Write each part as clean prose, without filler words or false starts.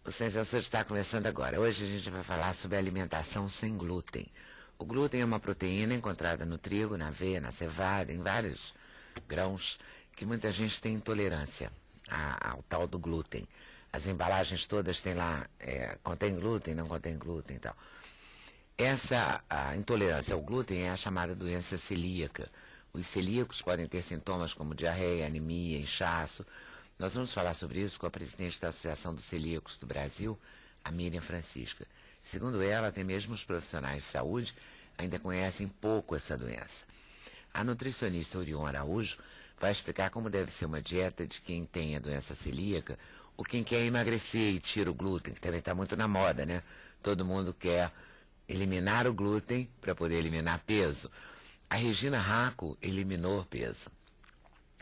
O Ciência da Saúde está começando agora. Hoje a gente vai falar sobre alimentação sem glúten. O glúten é uma proteína encontrada no trigo, na aveia, na cevada, em vários grãos, que muita gente tem intolerância ao tal do glúten. As embalagens todas têm lá, contém glúten, não contém glúten e tal. A intolerância ao glúten é a chamada doença celíaca. Os celíacos podem ter sintomas como diarreia, anemia, inchaço. Nós vamos falar sobre isso com a presidente da Associação dos Celíacos do Brasil, a Miriam Francisca. Segundo ela, até mesmo os profissionais de saúde ainda conhecem pouco essa doença. A nutricionista Orion Araújo vai explicar como deve ser uma dieta de quem tem a doença celíaca ou quem quer emagrecer e tira o glúten, que também está muito na moda, né? Todo mundo quer eliminar o glúten para poder eliminar peso. A Regina Racco eliminou peso.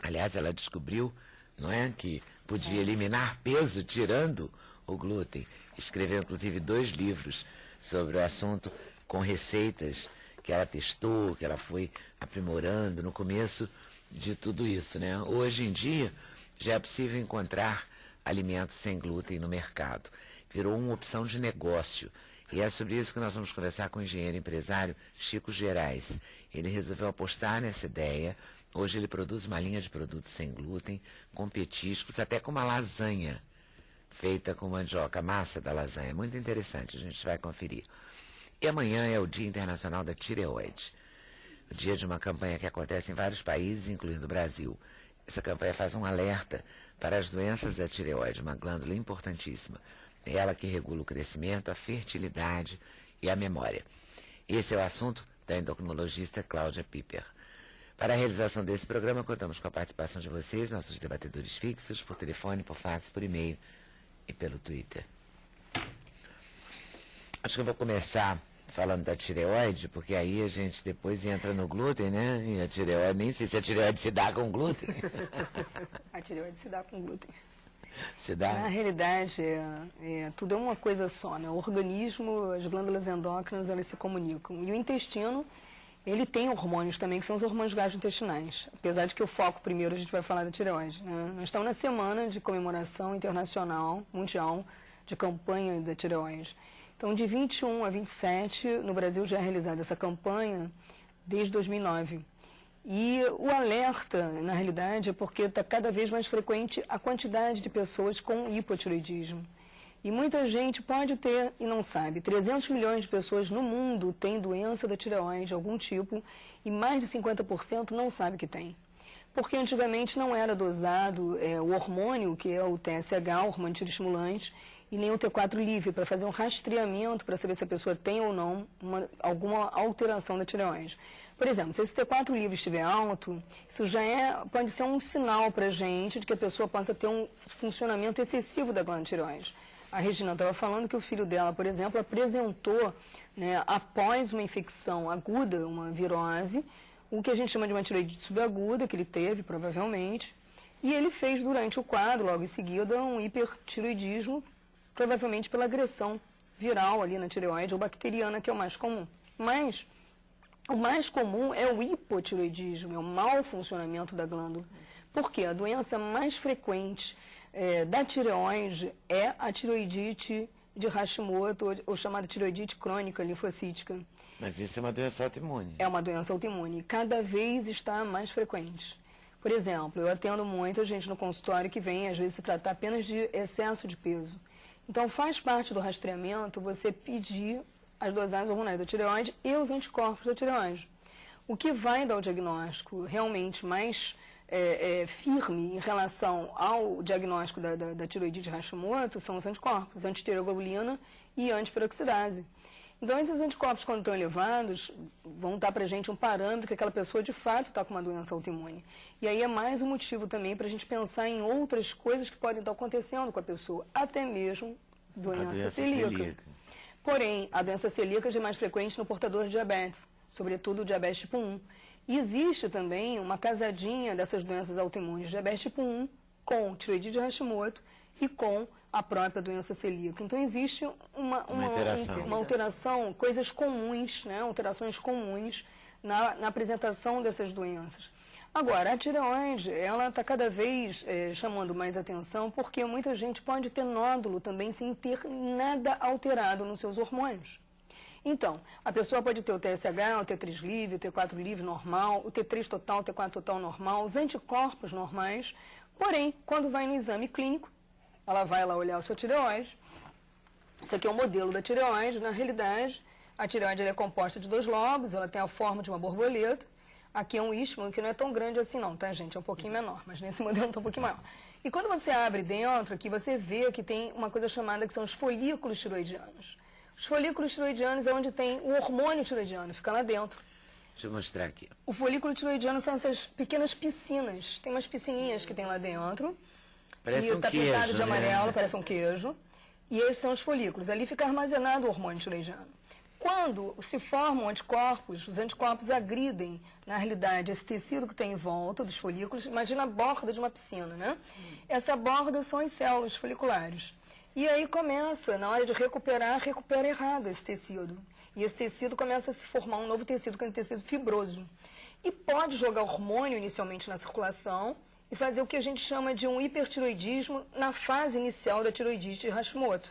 Aliás, ela descobriu, não é, que podia eliminar peso tirando o glúten. Escreveu, inclusive, 2 livros sobre o assunto, com receitas que ela testou, que ela foi aprimorando no começo de tudo isso, né? Hoje em dia, já é possível encontrar alimentos sem glúten no mercado. Virou uma opção de negócio. E é sobre isso que nós vamos conversar com o engenheiro empresário Chico Gerais. Ele resolveu apostar nessa ideia. Hoje ele produz uma linha de produtos sem glúten, com petiscos, até com uma lasanha feita com mandioca, a massa da lasanha. Muito interessante, a gente vai conferir. E amanhã é o Dia Internacional da Tireoide. O dia de uma campanha que acontece em vários países, incluindo o Brasil. Essa campanha faz um alerta para as doenças da tireoide, uma glândula importantíssima. É ela que regula o crescimento, a fertilidade e a memória. Esse é o assunto da endocrinologista Cláudia Piper. Para a realização desse programa, contamos com a participação de vocês, nossos debatedores fixos, por telefone, por fax, por e-mail e pelo Twitter. Acho que eu vou começar falando da tireoide, porque aí a gente depois entra no glúten, né? E a tireoide, nem sei se a tireoide se dá com glúten. A tireoide se dá com glúten. Se dá? Na realidade, tudo é uma coisa só, né? O organismo, as glândulas endócrinas, elas se comunicam. E o intestino, ele tem hormônios também, que são os hormônios gastrointestinais. Apesar de que o foco primeiro a gente vai falar da tireoide, né? Nós estamos na semana de comemoração internacional, mundial, de campanha da tireoide. Então, de 21 a 27, no Brasil já é realizada essa campanha desde 2009. E o alerta, na realidade, é porque está cada vez mais frequente a quantidade de pessoas com hipotireoidismo. E muita gente pode ter e não sabe. 300 milhões de pessoas no mundo têm doença da tireoide de algum tipo e mais de 50% não sabe que tem. Porque antigamente não era dosado o hormônio, que é o TSH, o hormônio tireoestimulante, e nem o T4 livre, para fazer um rastreamento para saber se a pessoa tem ou não alguma alteração da tireoide. Por exemplo, se esse T4 livre estiver alto, isso já pode ser um sinal para a gente de que a pessoa possa ter um funcionamento excessivo da glândula tireoide. A Regina estava falando que o filho dela, por exemplo, apresentou, né, após uma infecção aguda, uma virose, o que a gente chama de uma tireoidite subaguda, que ele teve, provavelmente, e ele fez durante o quadro, logo em seguida, um hipertireoidismo, provavelmente pela agressão viral ali na tireoide ou bacteriana, que é o mais comum. Mas o mais comum é o hipotireoidismo, é o mau funcionamento da glândula. Por quê? A doença mais frequente da tireoide é a tireoidite de Hashimoto, ou chamada tireoidite crônica linfocítica. Mas isso é uma doença autoimune. É uma doença autoimune. Cada vez está mais frequente. Por exemplo, eu atendo muita gente no consultório que vem, às vezes, se tratar apenas de excesso de peso. Então, faz parte do rastreamento você pedir as dosagens hormonais da tireoide e os anticorpos da tireoide. O que vai dar o diagnóstico realmente mais firme em relação ao diagnóstico da tireoidite de Hashimoto são os anticorpos, antitireoglobulina e antiperoxidase. Então, esses anticorpos, quando estão elevados, vão dar para a gente um parâmetro que aquela pessoa, de fato, está com uma doença autoimune. E aí é mais um motivo também para a gente pensar em outras coisas que podem estar acontecendo com a pessoa, até mesmo doença celíaca. Porém, a doença celíaca já é mais frequente no portador de diabetes, sobretudo o diabetes tipo 1. E existe também uma casadinha dessas doenças autoimunes, diabetes tipo 1, com tireoidite de Hashimoto e com a própria doença celíaca. Então, existe uma alteração, coisas comuns, né, alterações comuns na apresentação dessas doenças. Agora, a tireoide, ela está cada vez chamando mais atenção porque muita gente pode ter nódulo também sem ter nada alterado nos seus hormônios. Então, a pessoa pode ter o TSH, o T3 livre, o T4 livre normal, o T3 total, o T4 total normal, os anticorpos normais, porém, quando vai no exame clínico, ela vai lá olhar a sua tireoide. Esse aqui é o modelo da tireoide. Na realidade, a tireoide é composta de 2 lobos, ela tem a forma de uma borboleta. Aqui é um istmo, que não é tão grande assim não, tá, gente? É um pouquinho menor, mas nesse modelo está um pouquinho maior. E quando você abre dentro, aqui você vê que tem uma coisa chamada que são os folículos tireoidianos. Os folículos tireoidianos é onde tem o hormônio tireoidiano, fica lá dentro. Deixa eu mostrar aqui. O folículo tireoidiano são essas pequenas piscinas. Tem umas piscininhas que tem lá dentro. Parece um tá queijo, pintado de amarelo, né? parece um queijo. E esses são os folículos. Ali fica armazenado o hormônio tireoidiano. Quando se formam anticorpos, os anticorpos agridem, na realidade, esse tecido que tem em volta dos folículos. Imagina a borda de uma piscina, né? Essa borda são as células foliculares. E aí começa, na hora de recuperar, recupera errado esse tecido. E esse tecido começa a se formar um novo tecido, que é um tecido fibroso. E pode jogar hormônio inicialmente na circulação e fazer o que a gente chama de um hipertiroidismo na fase inicial da tiroidite de Hashimoto.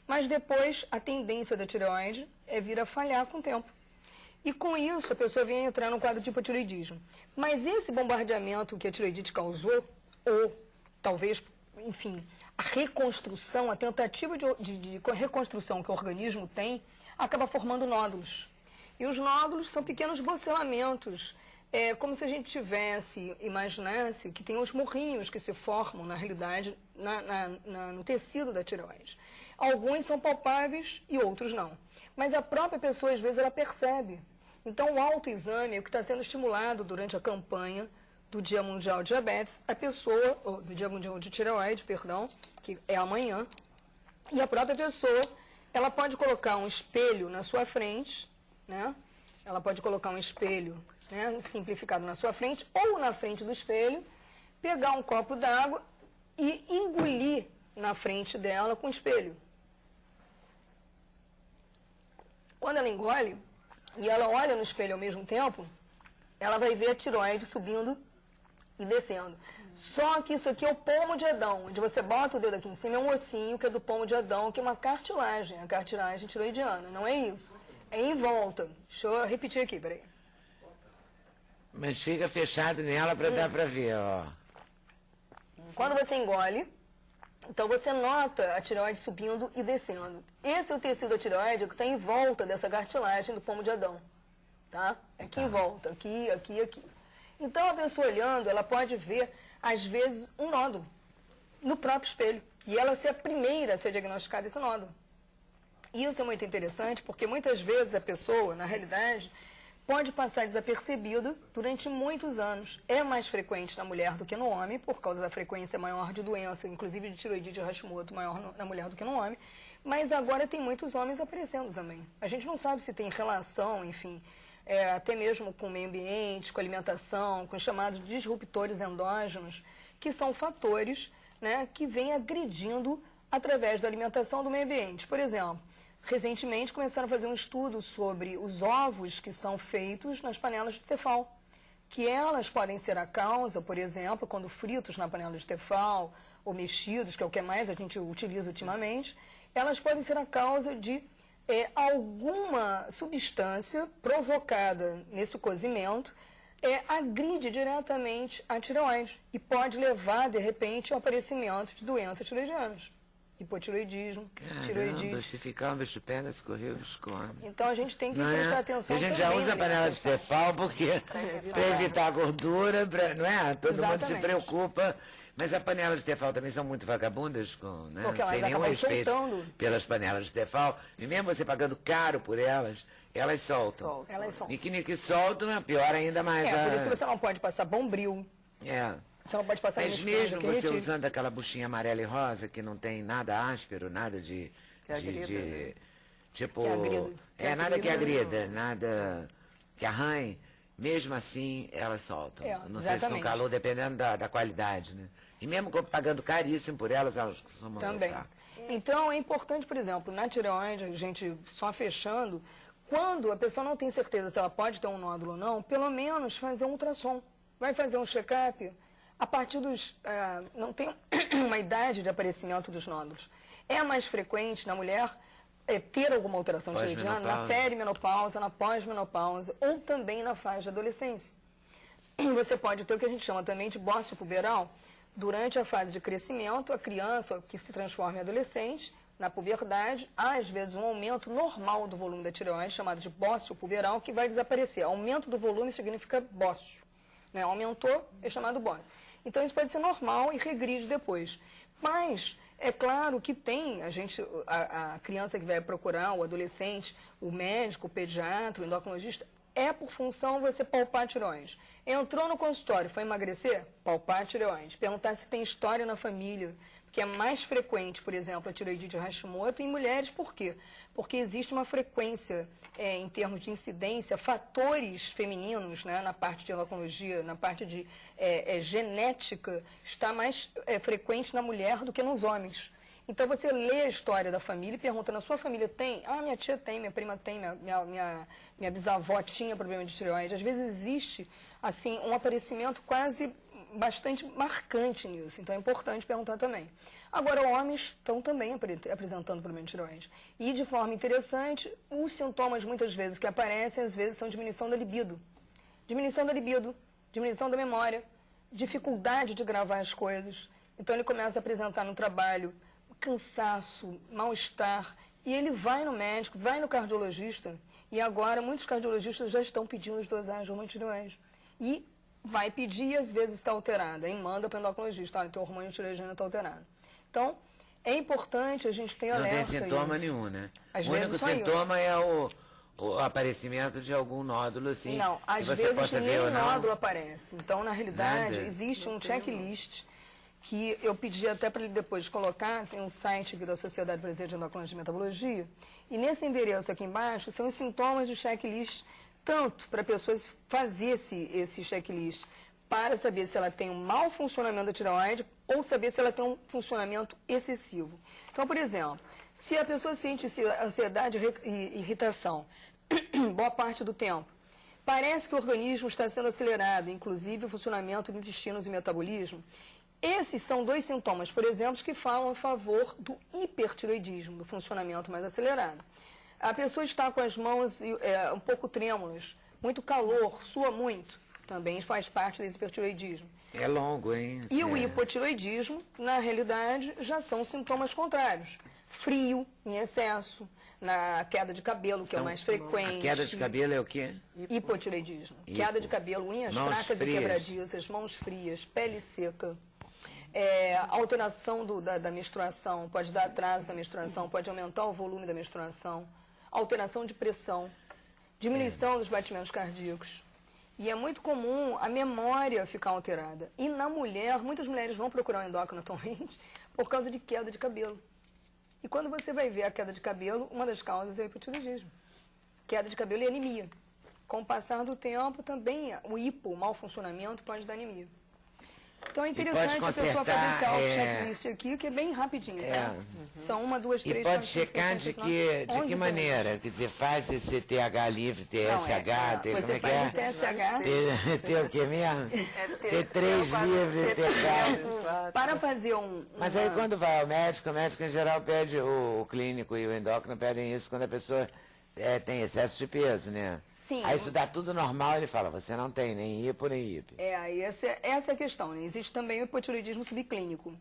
Mas depois, a tendência da tireoide é vir a falhar com o tempo. E com isso, a pessoa vem entrar no quadro de hipotiroidismo. Mas esse bombardeamento que a tiroidite causou, ou talvez, enfim, a reconstrução, a tentativa de reconstrução que o organismo tem, acaba formando nódulos. E os nódulos são pequenos bocelamentos, como se a gente imaginasse que tem os morrinhos que se formam, na realidade, no tecido da tireoide. Alguns são palpáveis e outros não. Mas a própria pessoa, às vezes, ela percebe. Então, o autoexame, o que está sendo estimulado durante a campanha do Dia Mundial de Diabetes, a pessoa, do Dia Mundial de Tireoide, perdão, que é amanhã, e a própria pessoa, ela pode colocar um espelho na sua frente, né? Ela pode colocar um espelho, né, simplificado na sua frente, ou na frente do espelho, pegar um copo d'água e engolir na frente dela com o espelho. Quando ela engole, e ela olha no espelho ao mesmo tempo, ela vai ver a tireoide subindo e descendo. Só que isso aqui é o pomo de Adão, onde você bota o dedo aqui em cima, é um ossinho que é do pomo de Adão, que é uma cartilagem, a cartilagem tireoidiana, não é isso. É em volta. Deixa eu repetir aqui, peraí. Mas fica fechado nela para dar para ver, ó. Quando você engole, então você nota a tireoide subindo e descendo. Esse é o tecido da tireoide que está em volta dessa cartilagem do pomo de Adão. Tá? Aqui em volta, aqui, aqui, aqui. Então a pessoa olhando, ela pode ver, às vezes, um nódulo no próprio espelho. E ela ser a primeira a ser diagnosticada esse nódulo. E isso é muito interessante porque muitas vezes a pessoa, na realidade, pode passar desapercebida durante muitos anos. É mais frequente na mulher do que no homem, por causa da frequência maior de doença, inclusive de tireoidite de Hashimoto, maior na mulher do que no homem. Mas agora tem muitos homens aparecendo também. A gente não sabe se tem relação, enfim, até mesmo com o meio ambiente, com a alimentação, com os chamados disruptores endógenos, que são fatores, né, que vêm agredindo através da alimentação do meio ambiente. Por exemplo, recentemente começaram a fazer um estudo sobre os ovos que são feitos nas panelas de Tefal, que elas podem ser a causa, por exemplo, quando fritos na panela de Tefal, ou mexidos, que é o que mais a gente utiliza ultimamente, elas podem ser a causa de alguma substância provocada nesse cozimento, agride diretamente a tireoide e pode levar, de repente, ao aparecimento de doenças tireoidianas. Hipotiroidismo, tireoidite. Se ficar um bicho pega, se correr, o bicho come. Então a gente tem que prestar atenção. A gente já usa a panela de Tefal porque para evitar a gordura, não é? Todo mundo se preocupa. Mas a panela de Tefal também são muito vagabundas, né? Sem nenhum respeito pelas panelas de Tefal. E mesmo você pagando caro por elas, elas soltam. Elas soltam. E que soltam é pior ainda mais. Por isso que você não pode passar Bombril. Você não pode passar mas mesmo você usando aquela buchinha amarela e rosa, que não tem nada áspero, nada tipo... nada que agrida, nada que arranhe, mesmo assim elas soltam. Não sei se no calor, dependendo da qualidade, né? E mesmo pagando caríssimo por elas costumam soltar. Então é importante, por exemplo, na tireoide, a gente só fechando, quando a pessoa não tem certeza se ela pode ter um nódulo ou não, pelo menos fazer um ultrassom. vai fazer um check-up, a partir dos... não tem uma idade de aparecimento dos nódulos. É mais frequente na mulher ter alguma alteração tiroidiana na perimenopausa, na pós-menopausa ou também na fase de adolescência. E você pode ter o que a gente chama também de bócio puberal. Durante a fase de crescimento, a criança que se transforma em adolescente, na puberdade, há às vezes um aumento normal do volume da tireoide, chamado de bócio puberal, que vai desaparecer. Aumento do volume significa bócio. Né? Aumentou, é chamado bócio. Então isso pode ser normal e regride depois. Mas é claro que tem a criança que vai procurar, o adolescente, o médico, o pediatra, o endocrinologista, é por função você palpar a tireoide. Entrou no consultório, foi emagrecer? Palpar a tireoide. Perguntar se tem história na família, que é mais frequente, por exemplo, a tireoidite Hashimoto em mulheres. Por quê? Porque existe uma frequência, em termos de incidência, fatores femininos, né, na parte de endocrinologia, na parte de genética, está mais frequente na mulher do que nos homens. Então, você lê a história da família e pergunta, na sua família tem? Ah, minha tia tem, minha prima tem, minha bisavó tinha problema de tireoide. Às vezes existe, assim, um aparecimento quase bastante marcante nisso. Então, é importante perguntar também. Agora, homens estão também apresentando problema de tireoide. E, de forma interessante, os sintomas, muitas vezes, que aparecem, às vezes, são diminuição da libido. Diminuição da libido, diminuição da memória, dificuldade de gravar as coisas. Então, ele começa a apresentar no trabalho cansaço, mal-estar, e ele vai no médico, vai no cardiologista, e agora muitos cardiologistas já estão pedindo as dosagens de hormônio tireoide. E vai pedir e às vezes está alterado. Aí manda para o endocrinologista, olha, teu hormônio tireoide está alterado. Então, é importante a gente ter alerta. Não tem sintoma nenhum, né? Às o único sintoma é o aparecimento de algum nódulo, assim. Não, às vezes nem nódulo aparece. Então, na realidade, existe um checklist que eu pedi até para ele depois colocar, tem um site aqui da Sociedade Brasileira de Endocrinologia e Metabologia, e nesse endereço aqui embaixo são os sintomas do checklist, tanto para pessoas fazer esse checklist, para saber se ela tem um mau funcionamento da tireoide ou saber se ela tem um funcionamento excessivo. Então, por exemplo, se a pessoa sente ansiedade e irritação boa parte do tempo, parece que o organismo está sendo acelerado, inclusive o funcionamento do intestino e metabolismo, esses são dois sintomas, por exemplo, que falam a favor do hipertireoidismo, do funcionamento mais acelerado. A pessoa está com as mãos um pouco trêmulas, muito calor, sua muito, também faz parte desse hipertireoidismo. É longo, hein? E o hipotireoidismo, na realidade, já são sintomas contrários. Frio em excesso, na queda de cabelo, que é o mais frequente. A queda de cabelo é o quê? Hipotireoidismo. Queda de cabelo, unhas fracas e quebradiças, mãos frias, pele seca. Alteração da menstruação, pode dar atraso da menstruação, pode aumentar o volume da menstruação, alteração de pressão, diminuição dos batimentos cardíacos. E é muito comum a memória ficar alterada. E na mulher, muitas mulheres vão procurar um endócrino atualmente por causa de queda de cabelo. E quando você vai ver a queda de cabelo, uma das causas é o hipotireoidismo. Queda de cabelo e anemia. Com o passar do tempo, também o mau funcionamento pode dar anemia. Então é interessante a pessoa fazer esse auto-checklist aqui, que é bem rapidinho, tá? São 1, 2, 3, 4, 5, 6, 7, 8, 9, 11, 12. E pode checar de que maneira? Quer dizer, faz esse TH livre, TSH, como é que é? TSH. Ter o que mesmo? T3 livre, TH. Para fazer Mas aí quando vai ao médico, o médico em geral pede, o clínico e o endócrino pedem isso quando a pessoa tem excesso de peso, né? Sim. Aí isso dá tudo normal, ele fala, você não tem nem hipo nem hipo. Aí essa é a questão, né? Existe também o hipotireoidismo subclínico,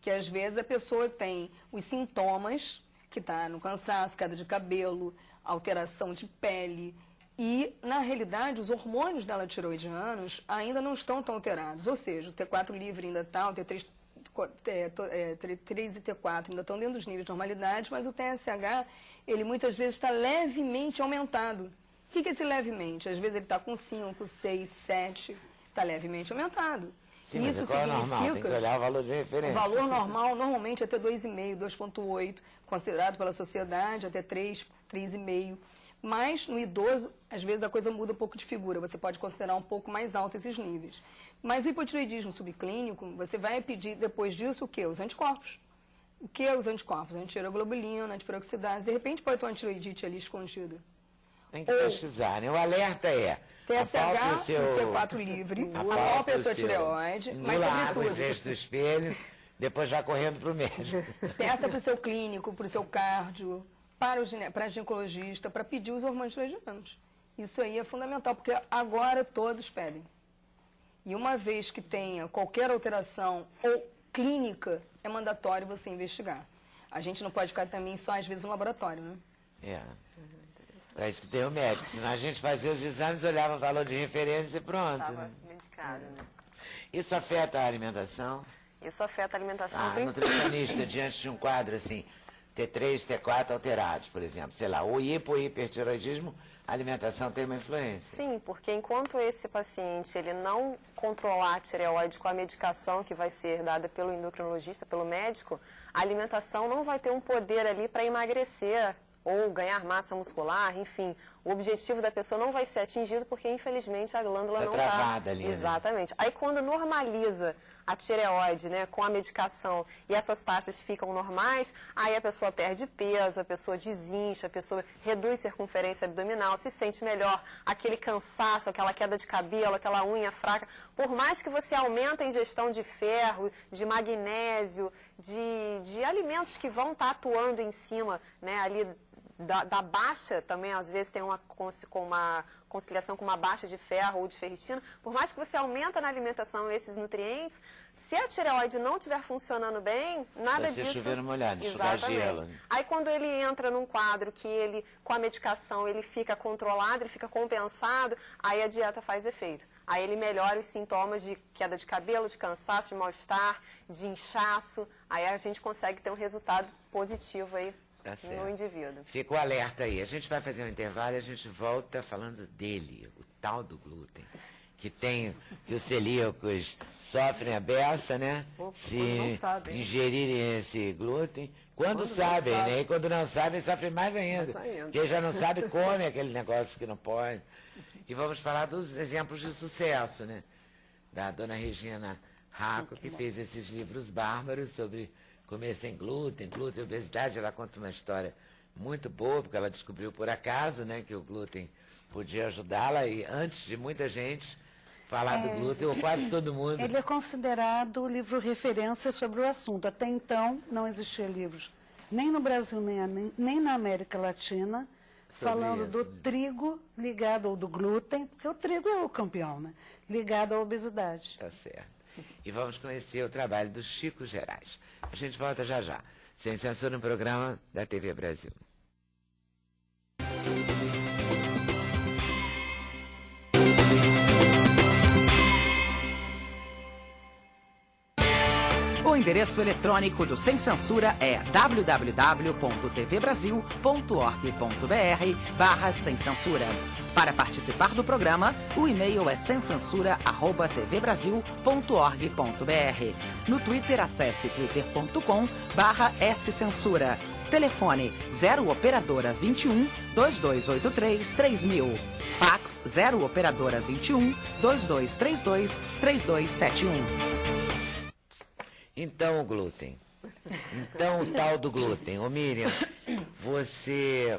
que às vezes a pessoa tem os sintomas, que está no cansaço, queda de cabelo, alteração de pele, e, na realidade, os hormônios dela tireoidianos ainda não estão tão alterados. Ou seja, o T4 livre ainda está, o T3 e T4 ainda estão dentro dos níveis de normalidade, mas o TSH, ele muitas vezes está levemente aumentado. O que é esse levemente? Às vezes ele está com 5, 6, 7, está levemente aumentado. Sim, isso significa... normal? Tem que olhar o valor de referência. O valor normal, normalmente, é até 2,5, 2,8, considerado pela sociedade, até 3, 3,5. Mas, no idoso, às vezes a coisa muda um pouco de figura. Você pode considerar um pouco mais alto esses níveis. Mas o hipotireoidismo subclínico, você vai pedir, depois disso, o quê? Os anticorpos. O que é os anticorpos? Antireoglobulina, antiperoxidase. De repente, pode ter uma tireoidite ali escondida. Tem que pesquisar, né? O alerta é, TSH, o T4 livre, apalpe a sua tireoide, mas sobretudo... frente do espelho, depois já correndo para o médico. Peça para o seu clínico, para o seu cardio, para a ginecologista, para pedir os hormônios tiroidianos. Isso aí é fundamental, porque agora todos pedem. E uma vez que tenha qualquer alteração ou clínica, é mandatório você investigar. A gente não pode ficar também só, às vezes, no laboratório, né? Para isso que tem o médico. Senão a gente fazia os exames, olhava o valor de referência e pronto. Estava medicado, né? Isso afeta a alimentação? Isso afeta a alimentação. Nutricionista, diante de um quadro assim, T3, T4 alterados, por exemplo, sei lá, o hipo e hipertiroidismo, a alimentação tem uma influência. Sim, porque enquanto esse paciente ele não controlar a tireoide com a medicação que vai ser dada pelo endocrinologista, pelo médico, a alimentação não vai ter um poder ali para emagrecer ou ganhar massa muscular, enfim, o objetivo da pessoa não vai ser atingido porque, infelizmente, a glândula não está travada ali. Exatamente. Né? Aí, quando normaliza a tireoide, né, com a medicação e essas taxas ficam normais, aí a pessoa perde peso, a pessoa desincha, a pessoa reduz circunferência abdominal, se sente melhor, aquele cansaço, aquela queda de cabelo, aquela unha fraca. Por mais que você aumente a ingestão de ferro, de magnésio, de alimentos que vão estar atuando em cima, né, ali da baixa, também às vezes tem uma conciliação com uma baixa de ferro ou de ferritina, por mais que você aumenta na alimentação esses nutrientes, se a tireoide não estiver funcionando bem, nada disso... Vai ser chover no molhado, enxugar gelo. Aí quando ele entra num quadro que ele, com a medicação, ele fica controlado, ele fica compensado, aí a dieta faz efeito. Aí ele melhora os sintomas de queda de cabelo, de cansaço, de mal-estar, de inchaço, aí a gente consegue ter um resultado positivo aí. Tá certo. No indivíduo. Fica o alerta aí. A gente vai fazer um intervalo e a gente volta falando dele, o tal do glúten. Que os celíacos sofrem a beça, né? Se ingerirem esse glúten. Quando sabem, né? E quando não sabem, sofrem mais ainda. Porque já não sabe, come aquele negócio que não pode. E vamos falar dos exemplos de sucesso, né? Da dona Regina Raco, que fez esses livros bárbaros sobre comer sem glúten e obesidade. Ela conta uma história muito boa, porque ela descobriu por acaso, né, que o glúten podia ajudá-la, e antes de muita gente falar do glúten, ou quase todo mundo. Ele é considerado o livro referência sobre o assunto. Até então, não existia livros, nem no Brasil, nem na América Latina, falando do trigo ligado, ou do glúten, porque o trigo é o campeão, né, ligado à obesidade. Tá certo. E vamos conhecer o trabalho do Chico Gerais. A gente volta já já. Sem Censura, no programa da TV Brasil. O endereço eletrônico do Sem Censura é www.tvbrasil.org.br/sem censura. Para participar do programa, o e-mail é semcensura@tvbrasil.org.br. No Twitter, acesse twitter.com/scensura. Telefone 0 operadora 21 2283 3000. Fax 0 operadora 21 2232 3271. Então o glúten. Então o tal do glúten. Ô Miriam, você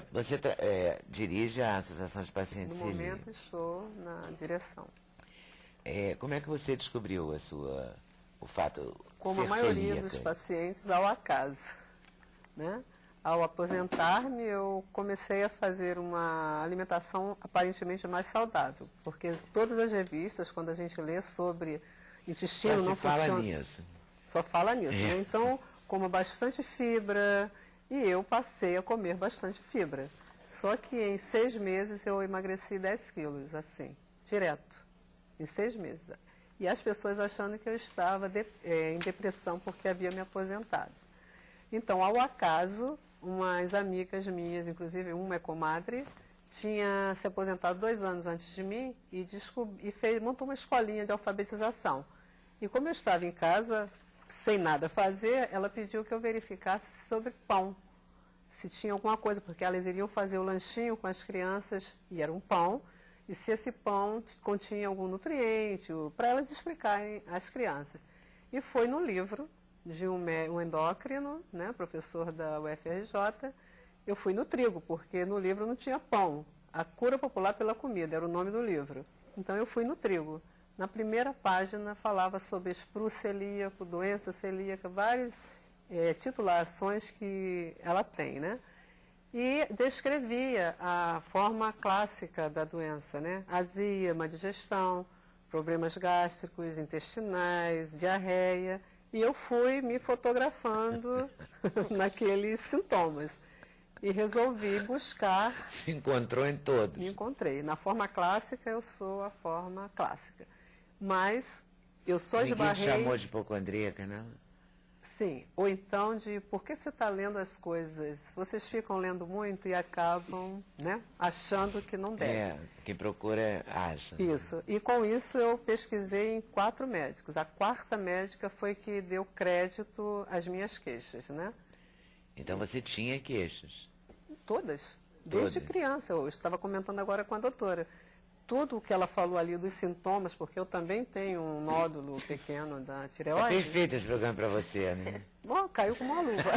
dirige a Associação de Pacientes No momento estou na direção. Como é que você descobriu o fato Como a maioria dos pacientes, ao acaso, né? Ao aposentar-me, eu comecei a fazer uma alimentação aparentemente mais saudável, porque todas as revistas, quando a gente lê sobre intestino, não funciona. Só fala nisso, né? Então, como bastante fibra, e eu passei a comer bastante fibra. Só que em 6 meses eu emagreci 10 quilos, assim, direto, em 6 meses. E as pessoas achando que eu estava em depressão porque havia me aposentado. Então, ao acaso, umas amigas minhas, inclusive uma é comadre, tinha se aposentado 2 anos antes de mim e montou uma escolinha de alfabetização. E como eu estava em casa, sem nada a fazer, ela pediu que eu verificasse sobre pão, se tinha alguma coisa, porque elas iriam fazer o lanchinho com as crianças, e era um pão, e se esse pão continha algum nutriente, para elas explicarem às crianças. E foi no livro de um endócrino, né, professor da UFRJ, eu fui no trigo, porque no livro não tinha pão. A cura popular pela comida, era o nome do livro. Então eu fui no trigo. Na primeira página falava sobre espru celíaco, doença celíaca, várias titulações que ela tem, né? E descrevia a forma clássica da doença, né? Azia, má digestão, problemas gástricos, intestinais, diarreia. E eu fui me fotografando naqueles sintomas. E resolvi buscar... Se encontrou em todos. Me encontrei. Na forma clássica, eu sou a forma clássica. Mas eu só esbarrei... Ninguém te chamou de hipocondríaca, não? Sim. Ou então de por que você está lendo as coisas? Vocês ficam lendo muito e acabam, né, achando que não deve. Quem procura acha. Isso. E com isso eu pesquisei em 4 médicos. A 4ª médica foi que deu crédito às minhas queixas, né? Então você tinha queixas? Todas. Desde criança. Eu estava comentando agora com a doutora. Tudo o que ela falou ali dos sintomas, porque eu também tenho um nódulo pequeno da tireoide. É perfeito esse programa para você, né? Bom, caiu com uma luva.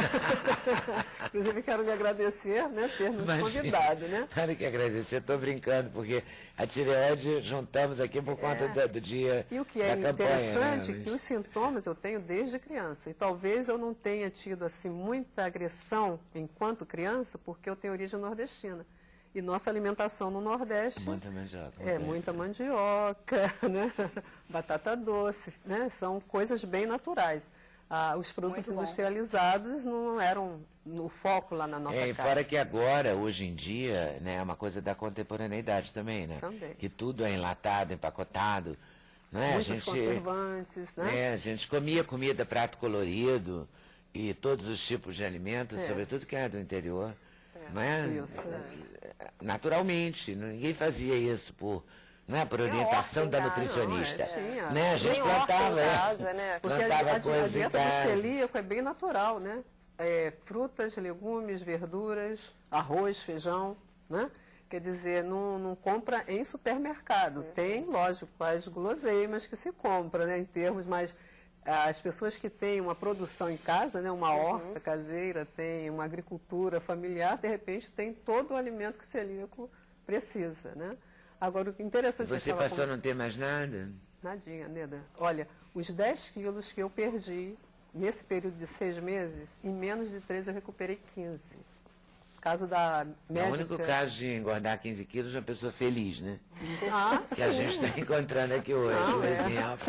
Inclusive, quero lhe agradecer, né, ter nos convidado, né? Nada que agradecer, estou brincando, porque a tireoide juntamos aqui por conta do dia. E o que é da campanha, interessante né? é que os sintomas eu tenho desde criança. E talvez eu não tenha tido assim muita agressão enquanto criança, porque eu tenho origem nordestina. E nossa alimentação no Nordeste Muita mandioca. muita mandioca, né? Batata doce, né? São coisas bem naturais. Os produtos industrializados não eram no foco lá na nossa casa. E fora que agora, hoje em dia, né, é uma coisa da contemporaneidade também, né? Também. Que tudo é enlatado, empacotado. Né? Muitos conservantes, né? A gente comia comida, prato colorido e todos os tipos de alimentos, sobretudo quem é do interior. Não é? Isso. Naturalmente, ninguém fazia isso por orientação da nutricionista. Tinha. Né? A gente Tem horta plantava, em casa, né? Porque plantava a coisa em dieta do casa. celíaco é bem natural, né? Frutas, legumes, verduras, arroz, feijão, né? Quer dizer, não compra em supermercado. Tem, lógico, as guloseimas que se compra, né? Em termos mais... As pessoas que têm uma produção em casa, né, uma horta caseira, tem uma agricultura familiar, de repente tem todo o alimento que o celíaco precisa, né? Agora, o que é interessante... Você passou a não ter mais nada? Nadinha, Neda. Olha, os 10 quilos que eu perdi nesse período de 6 meses, em menos de 3 eu recuperei 15. Caso da médica... O único caso de engordar 15 quilos é uma pessoa feliz, né? Sim. Que a gente está encontrando aqui hoje, por exemplo.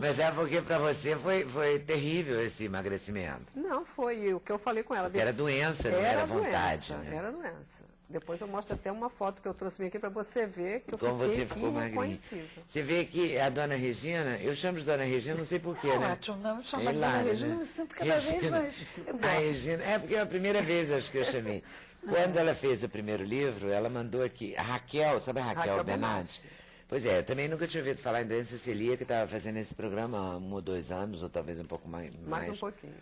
Mas é porque para você foi terrível esse emagrecimento. Não, foi o que eu falei com ela. Porque era doença, não era vontade. Doença, né? Era doença. Depois eu mostro até uma foto que eu trouxe aqui para você ver que eu Como fiquei você ficou magrinha. irreconhecível. Você vê que a dona Regina, eu chamo de dona Regina, não sei porquê, né? Ótimo, não me chama de Hilário, Dona Regina, né? me sinto cada vez mais. A Regina, porque é a primeira vez acho que eu chamei. Quando ela fez o primeiro livro, ela mandou aqui, a Raquel, sabe a Raquel Benatti? Pois é, eu também nunca tinha ouvido falar em doença celíaca, estava fazendo esse programa há 1 ou 2 anos, ou talvez um pouco mais. Mais um pouquinho.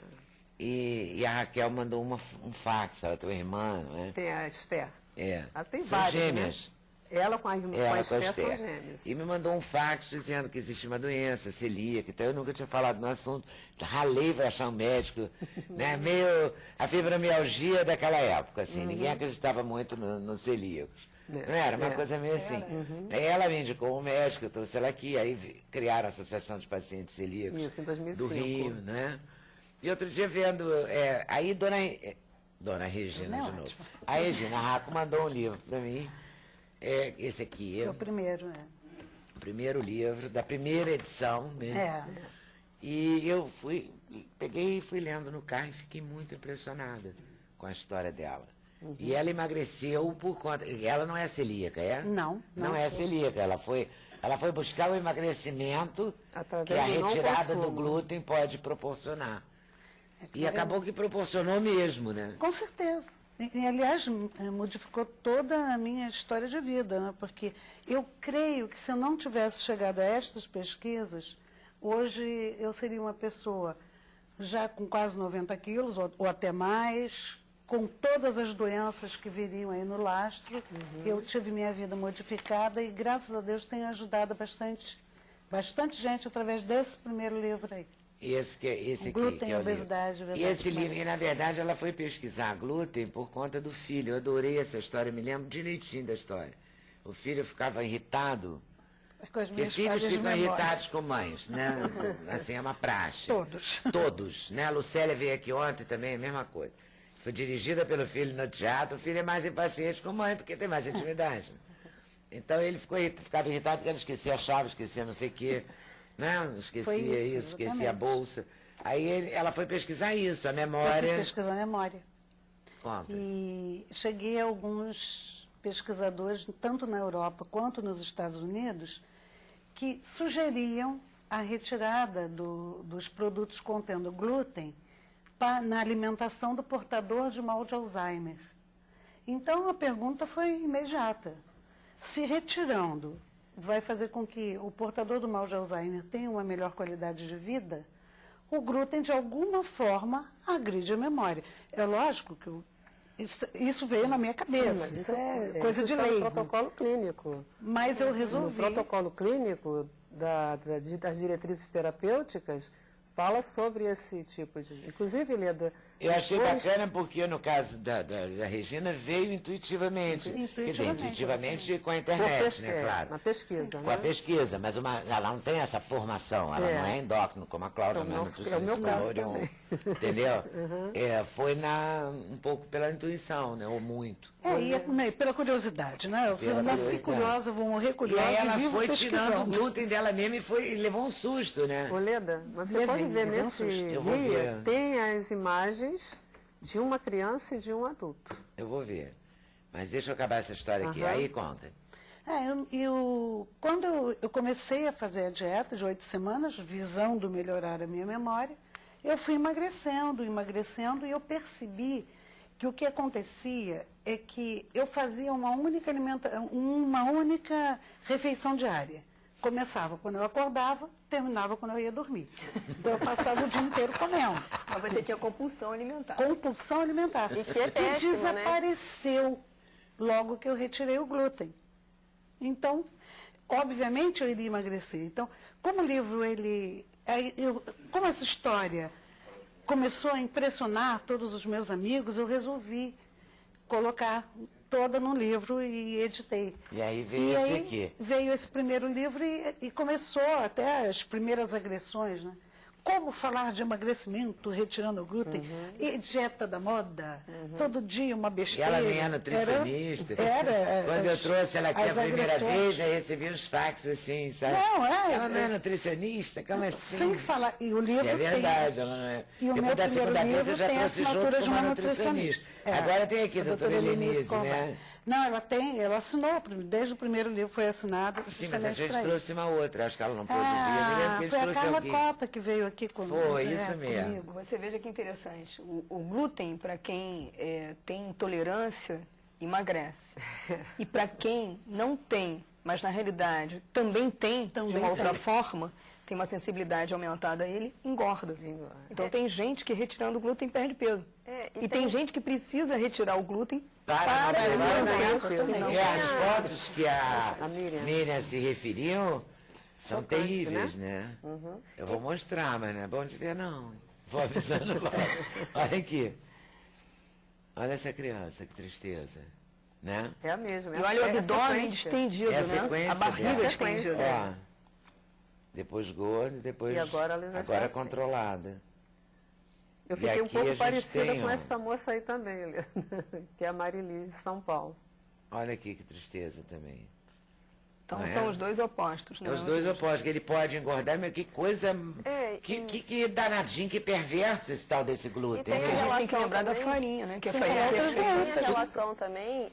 E a Raquel mandou um fax, ela tem uma irmã, não é? Tem a Esther. Ela tem São várias, gêmeas. Né? Ela com a Esther são gêmeas. E me mandou um fax dizendo que existia uma doença celíaca, então eu nunca tinha falado no assunto. Ralei para achar um médico, né? Meio a fibromialgia daquela época, assim. Ninguém acreditava muito nos celíacos. Não era? Uma coisa meio assim. Aí ela me indicou um médico, eu trouxe ela aqui, aí criaram a Associação de Pacientes Celíacos. Isso, em 2005. Do Rio, né? E outro dia vendo, aí Dona Regina, de novo. A Regina Raco mandou um livro para mim, esse aqui. Foi o primeiro, né? O primeiro livro, da primeira edição, né? E eu peguei e fui lendo no carro e fiquei muito impressionada com a história dela. E ela emagreceu por conta... Ela não é celíaca, é? Não. Não é celíaca, ela foi buscar o emagrecimento que a do não retirada do consumo. glúten pode proporcionar. E acabou que proporcionou mesmo, né? Com certeza. E, aliás, modificou toda a minha história de vida, né? Porque eu creio que se eu não tivesse chegado a estas pesquisas, hoje eu seria uma pessoa já com quase 90 quilos, ou até mais, com todas as doenças que viriam aí no lastro. Eu tive minha vida modificada e, graças a Deus, tenho ajudado bastante gente através desse primeiro livro aí. Esse aqui, glúten, que é o obesidade, livro. E verdade, esse livro, e na verdade ela foi pesquisar glúten por conta do filho. Eu adorei essa história, me lembro direitinho da história. o filho ficava irritado. Com as Porque minhas filhos falhas de ficam memória. irritados com mães, né? Assim, é uma praxe. Todos. Todos, né? A Lucélia veio aqui ontem também, a mesma coisa. Foi dirigida pelo filho no teatro, o filho é mais impaciente com a mãe, porque tem mais intimidade. Então ele ficava irritado porque ela esquecia a chave, esquecia não sei o quê, né? Esquecia isso, esquecia a bolsa. Aí ela foi pesquisar isso, a Eu memória. fui pesquisar a memória. Conta. E cheguei a alguns pesquisadores, tanto na Europa quanto nos Estados Unidos, que sugeriam a retirada dos produtos contendo glúten na alimentação do portador de mal de Alzheimer. Então, a pergunta foi imediata. Se retirando vai fazer com que o portador do mal de Alzheimer tenha uma melhor qualidade de vida, o glúten, de alguma forma, agride a memória. É lógico que isso veio na minha cabeça, isso é coisa de está no leigo. protocolo clínico. Mas eu resolvi. No protocolo clínico das diretrizes terapêuticas, fala sobre esse tipo de... Inclusive, Leda... Eu achei bacana porque, no caso da Regina, veio intuitivamente. Quer dizer, intuitivamente com a internet, né, claro. Na pesquisa, Com né? a pesquisa, mas ela não tem essa formação, ela não é endócrino, como a Cláudia, não é nutricionista. É o meu caso também. Entendeu? Foi um pouco pela intuição, né, ou muito. Pela curiosidade, né? Eu nasci curiosa, vou morrer curiosa E aí ela vivo foi tirando o pesquisando. glúten dela mesma e levou um susto, né? Ô, Leda, mas você pode ver levei um nesse susto. Eu vou ver. guia, tem as imagens de uma criança e de um adulto. Eu vou ver. Mas deixa eu acabar essa história aqui. Aham. Aí conta. Quando eu comecei a fazer a dieta de 8 semanas, visando melhorar a minha memória, eu fui emagrecendo, e eu percebi que o que acontecia é que eu fazia uma única refeição diária. Começava quando eu acordava, terminava quando eu ia dormir. Então eu passava o dia inteiro comendo. Mas você tinha compulsão alimentar. Compulsão alimentar. E que é péssimo, né? Desapareceu logo que eu retirei o glúten. Então, obviamente eu iria emagrecer. Então, como o livro, como essa história começou a impressionar todos os meus amigos, eu resolvi colocar toda no livro e editei. E aí veio esse aqui. Veio esse primeiro livro e começou até as primeiras agressões, né? Como falar de emagrecimento, retirando o glúten, e dieta da moda, todo dia uma E besteira. ela nem é nutricionista. Quando eu trouxe ela aqui a primeira vez, eu recebi uns fax assim, sabe? Ela não é nutricionista, como assim? Sem falar, e o livro É verdade, tem. ela não é. E o Depois meu da primeiro segunda vez eu livro já tem a trouxe junto assinatura com de uma uma nutricionista. nutricionista. Agora tem aqui, a doutora Helenise, Corvá. né? Não, ela assinou, desde o primeiro livro foi assinado. Sim, mas a justamente gente pra trouxe isso. uma outra, acho que ela não pôde vir. Eu me lembro que eles Foi a trouxeram Carla aqui. Cota que veio aqui comigo. Foi, isso mesmo. Comigo. Você veja que interessante. O glúten, para quem tem intolerância, emagrece. E para quem não tem, mas na realidade também tem, de uma outra forma, tem uma sensibilidade aumentada a ele, engorda. Então tem gente que retirando o glúten perde peso. E tem gente que precisa retirar o glúten para ganhar E as fotos que a A Miriam. Miriam se referiu são Chocante, terríveis, né? Eu vou mostrar, mas não é bom de ver, não. Vou avisando logo. Olha aqui. Olha essa criança, que tristeza. Né? É a mesma. E olha o abdômen sequência. distendido, É a né? sequência A barriga dela. estendida. Ó. Depois gordo, depois E agora ela já está assim. controlada. Eu E fiquei um aqui a pouco gente parecida tem, com ó. esta moça aí também, Leda, que é a Marilis de São Paulo. Olha aqui que tristeza também. Então Não é? são os dois opostos, né? É os dois opostos, que ele pode engordar, mas que coisa, que danadinho, que perverso esse tal desse glúten. E tem né? A gente tem que relação lembrar da também. farinha, né? Que a Sem farinha falar é outras perfeita. doenças. Tem a relação também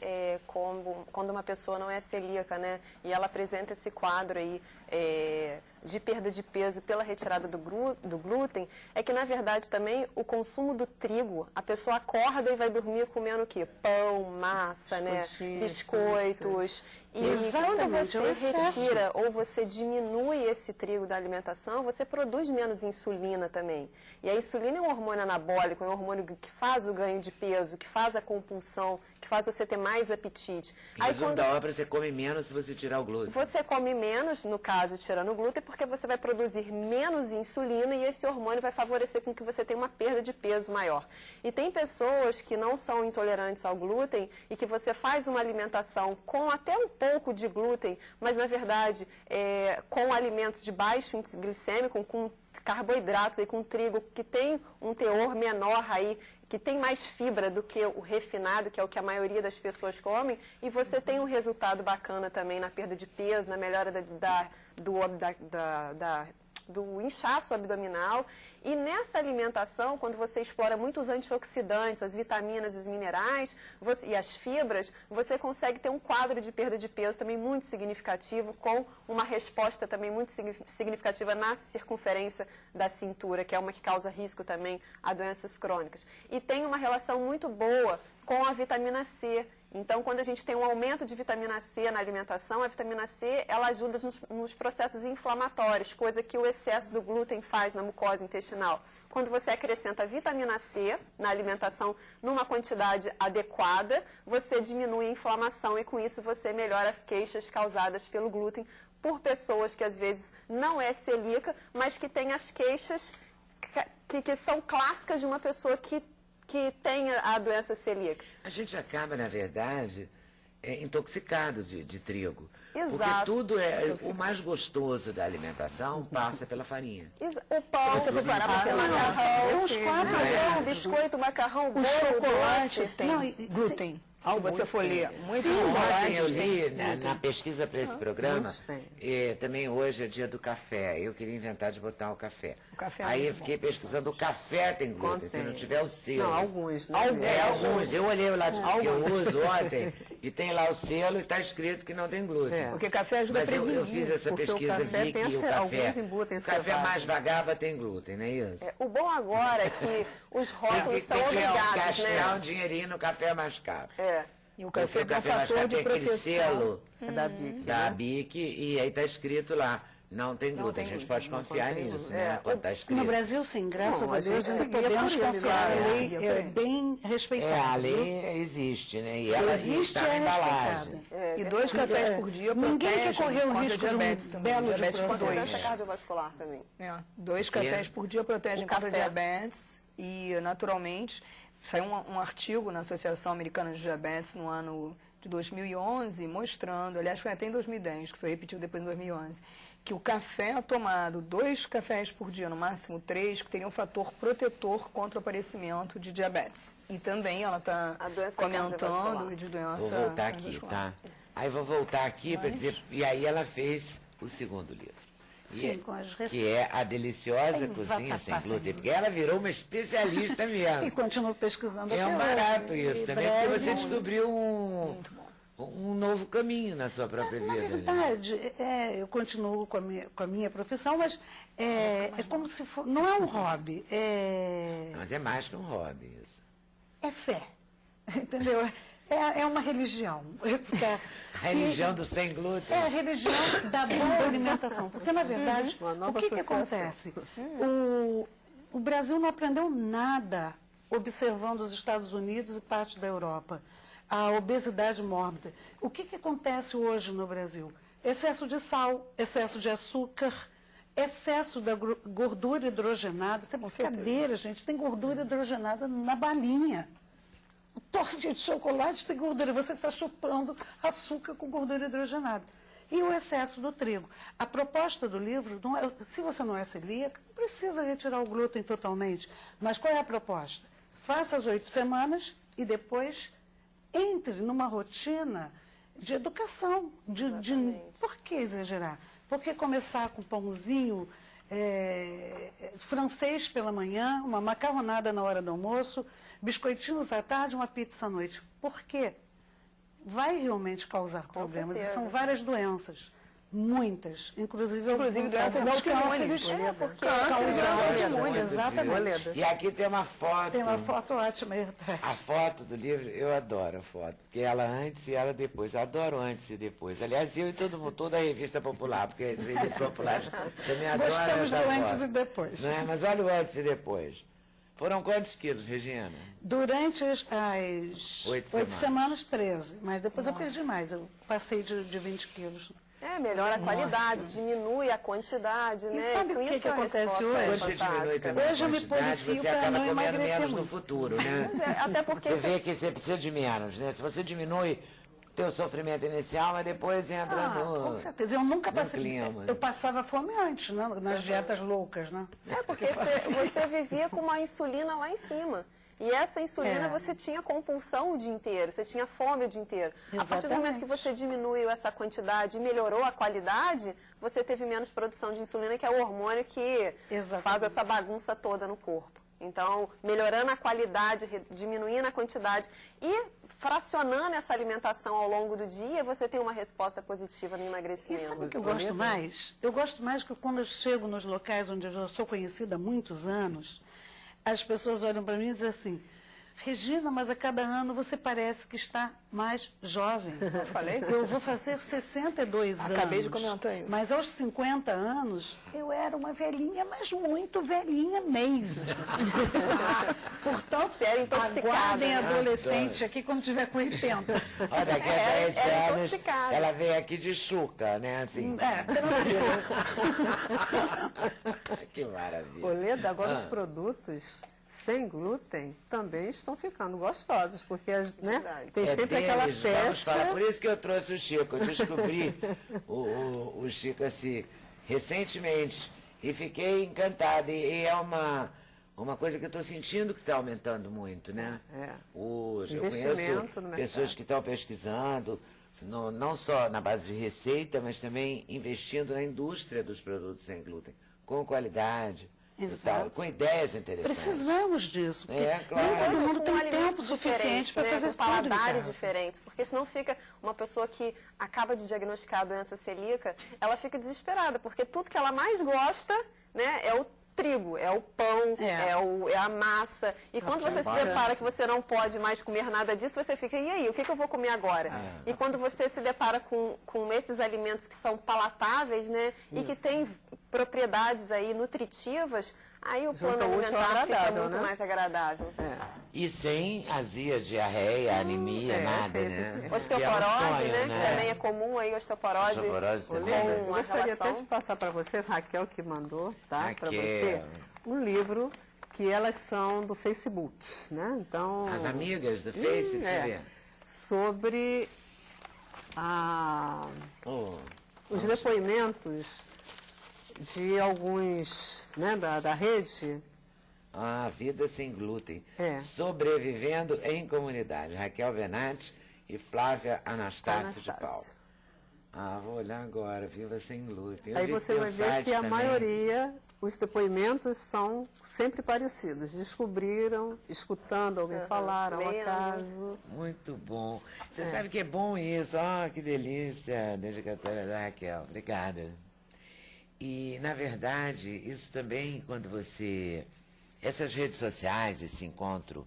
quando uma pessoa não é celíaca, né? E ela apresenta esse quadro aí de perda de peso pela retirada do glúten, é que, na verdade, também o consumo do trigo, a pessoa acorda e vai dormir comendo o quê? Pão, massa, né? Biscoitos. E quando Exatamente, é o você excesso. retira ou você diminui esse trigo da alimentação, você produz menos insulina também. E a insulina é um hormônio anabólico, é um hormônio que faz o ganho de peso, que faz a compulsão, que faz você ter mais apetite. Em resumo da obra, você come menos se você tirar o glúten. Você come menos, no caso, tirando o glúten, porque você vai produzir menos insulina e esse hormônio vai favorecer com que você tenha uma perda de peso maior. E tem pessoas que não são intolerantes ao glúten e que você faz uma alimentação com até um pouco de glúten, mas na verdade com alimentos de baixo índice glicêmico, com carboidratos e com trigo que tem um teor menor aí, que tem mais fibra do que o refinado, que é o que a maioria das pessoas comem, e você tem um resultado bacana também na perda de peso, na melhora do inchaço abdominal. E nessa alimentação, quando você explora muito os antioxidantes, as vitaminas, os minerais e as fibras, você consegue ter um quadro de perda de peso também muito significativo, com uma resposta também muito significativa na circunferência da cintura, que é uma que causa risco também a doenças crônicas. E tem uma relação muito boa com a vitamina C. Então, quando a gente tem um aumento de vitamina C na alimentação, a vitamina C, ela ajuda nos processos inflamatórios, coisa que o excesso do glúten faz na mucosa intestinal. Quando você acrescenta vitamina C na alimentação numa quantidade adequada, você diminui a inflamação e, com isso, você melhora as queixas causadas pelo glúten por pessoas que, às vezes, não é celíaca, mas que tem as queixas que são clássicas de uma pessoa que tem a doença celíaca. A gente acaba, na verdade, intoxicado de trigo. Exato. Porque tudo o mais gostoso da alimentação passa pela farinha. O pão, você preparar para macarrão, são os quatro, o biscoito, o macarrão, o bolo, chocolate doce. tem glúten. Se você for ler, muito Ontem chocolate eu li tem. na pesquisa para esse programa, muitos têm. também hoje é dia do café. Eu queria inventar de botar o café. O café é Aí muito eu fiquei pesquisando, o café tem glúten, se não Contém. tiver o selo. Não, alguns, né? Alguns. Eu olhei o lado que eu uso ontem e tem lá o selo e está escrito que não tem glúten. É. Porque café ajuda Mas a prevenir. eu fiz essa porque o pesquisa, café vi tem que o alguns café, embutem o café cevada. mais vagaba tem glúten, não é isso? O bom agora é que os rótulos são tem que obrigados, gastar né? um dinheirinho no café mais caro. E o Porque café o tem um café mais fator caro de tem aquele proteção. selo É da BIC. da BIC e aí está escrito lá, não tem glúten. tem A gente glúten, pode confiar contém nisso, glúten. né? Quando está escrito. No Brasil, sim, graças Não, a a Deus, gente ainda seguia podemos por ele, confiar. A né? lei Seguia é por ele. bem respeitada. A lei existe, né? E ela Existe está na é embalagem. respeitada. E 2 cafés por dia Ninguém quer protegem correr o contra risco de um diabetes também. belo de Diabetes tipo processo. 2. Doença cardiovascular também. 2 cafés por dia protegem O contra café. diabetes e, naturalmente, saiu um artigo na Associação Americana de Diabetes no ano de 2011, mostrando, aliás, foi até em 2010, que foi repetido depois em 2011, que o café tomado, 2 cafés por dia, no máximo 3, que teria um fator protetor contra o aparecimento de diabetes. E também ela está A doença comentando cardiovascular. de doença Vou voltar aqui, cardiovascular. tá? Aí vou voltar aqui para dizer... E aí ela fez o segundo livro. Sim, com as receitas. Que é A Deliciosa Ai, Cozinha Sem vatapá, Glúten. sem Porque ela virou uma especialista E mesmo. continuo pesquisando É até um hoje. barato E isso também, breve, porque você descobriu um novo caminho na sua própria Na vida. né? verdade, eu continuo com a minha profissão, mas é como se for, não é um hobby, Mas é mais que um hobby isso. é fé, entendeu? É uma religião. A religião do sem glúten. É a religião da boa alimentação, porque na verdade, Uma nova o que associação. acontece? O Brasil não aprendeu nada observando os Estados Unidos e parte da Europa. A obesidade mórbida. O que acontece hoje no Brasil? Excesso de sal, excesso de açúcar, excesso da gordura hidrogenada. Isso é brincadeira, gente. Tem gordura hidrogenada na balinha. O torre de chocolate tem gordura. Você está chupando açúcar com gordura hidrogenada. E o excesso do trigo. A proposta do livro, não é, se você não é celíaco, não precisa retirar o glúten totalmente. Mas qual é a proposta? Faça as 8 semanas e depois entre numa rotina de educação. Por que exagerar? Por que começar com pãozinho francês pela manhã, uma macarronada na hora do almoço, biscoitinhos à tarde, uma pizza à noite? Por quê? Vai realmente causar problemas. E são várias doenças. Muitas. Inclusive doenças alguns autoimunes. cânceres. Câncer, Exatamente. E aqui tem uma foto. Tem uma foto ótima aí atrás. A foto do livro, eu adoro a foto. Porque ela antes e ela depois. Eu adoro antes e depois. Aliás, eu e todo mundo, toda a revista popular, porque a revista popular também adora Gostamos do essa antes foto. e depois. Não é? Mas olha o antes e depois. Foram quantos quilos, Regina? Durante as 8 8 semanas, 13. Mas depois eu perdi mais. Eu passei de 20 quilos. Melhora a qualidade, diminui a quantidade, E né? sabe Com o que isso que a acontece resposta hoje? é Quando você diminui fantástica. também Hoje eu a me quantidade, policio você para acaba não comendo emagrecer menos no muito. futuro, né? Até porque Você vê que você precisa de menos, né? Se você diminui teu sofrimento inicial, mas depois entra no... Com certeza. Eu nunca no passei. clima. Eu passava fome antes, né? Nas dietas loucas, né? Porque você vivia com uma insulina lá em cima. E essa insulina você tinha compulsão o dia inteiro, você tinha fome o dia inteiro. A partir do momento que você diminuiu essa quantidade e melhorou a qualidade, você teve menos produção de insulina, que é o hormônio que faz essa bagunça toda no corpo. Então, melhorando a qualidade, diminuindo a quantidade e fracionando essa alimentação ao longo do dia, você tem uma resposta positiva no emagrecimento. E sabe o que eu gosto mais? Eu gosto mais que quando eu chego nos locais onde eu já sou conhecida há muitos anos, as pessoas olham para mim e dizem assim, Regina, mas a cada ano você parece que está mais jovem. Eu falei? Eu vou fazer 62 anos. Acabei de comentar isso. Mas aos 50 anos, eu era uma velhinha, mas muito velhinha mesmo. Portanto, aguardem adolescente aqui quando tiver com 80. Olha, daqui a 10 anos, ela vem aqui de chuca, né? Assim. Que maravilha. Ô, Leda, agora os produtos sem glúten também estão ficando gostosos, porque tem sempre aquela pecha. Por isso que eu trouxe o Chico. Eu descobri o Chico assim, recentemente e fiquei encantada. E é uma coisa que eu estou sentindo que está aumentando muito, né? Eu conheço pessoas que estão pesquisando, não só na base de receita, mas também investindo na indústria dos produtos sem glúten, com qualidade. Tal, com ideias interessantes. Precisamos disso, porque claro. nem todo mundo tem tempo suficiente para fazer tudo em paladares casa. diferentes, porque senão fica uma pessoa que acaba de diagnosticar a doença celíaca, ela fica desesperada, porque tudo que ela mais gosta, né, é o trigo, é o pão, é a massa. E quando você se depara que você não pode mais comer nada disso, você fica, e aí, o que eu vou comer agora? E quando você se depara com esses alimentos que são palatáveis, né, e que têm propriedades aí nutritivas, aí o plano alimentar fica muito mais agradável. E sem azia, diarreia, anemia, nada, né? Osteoporose, né? Que também é comum aí, osteoporose. Eu gostaria até de passar para você, Raquel que mandou, tá? Para você, um livro que elas são do Facebook, né? Então, as amigas do Face, sobre os depoimentos de alguns, né, da rede. Vida sem glúten. Sobrevivendo em comunidade. Raquel Venati e Flávia Anastácio de Paula. Vou olhar agora, Viva Sem Glúten. Aí você vai ver que a maioria, os depoimentos são sempre parecidos. Descobriram, escutando alguém falar, ao acaso. Muito bom. Você sabe que é bom isso. Que delícia, dedicatória da Raquel. Obrigada. E, na verdade, isso também, quando você... Essas redes sociais, esse encontro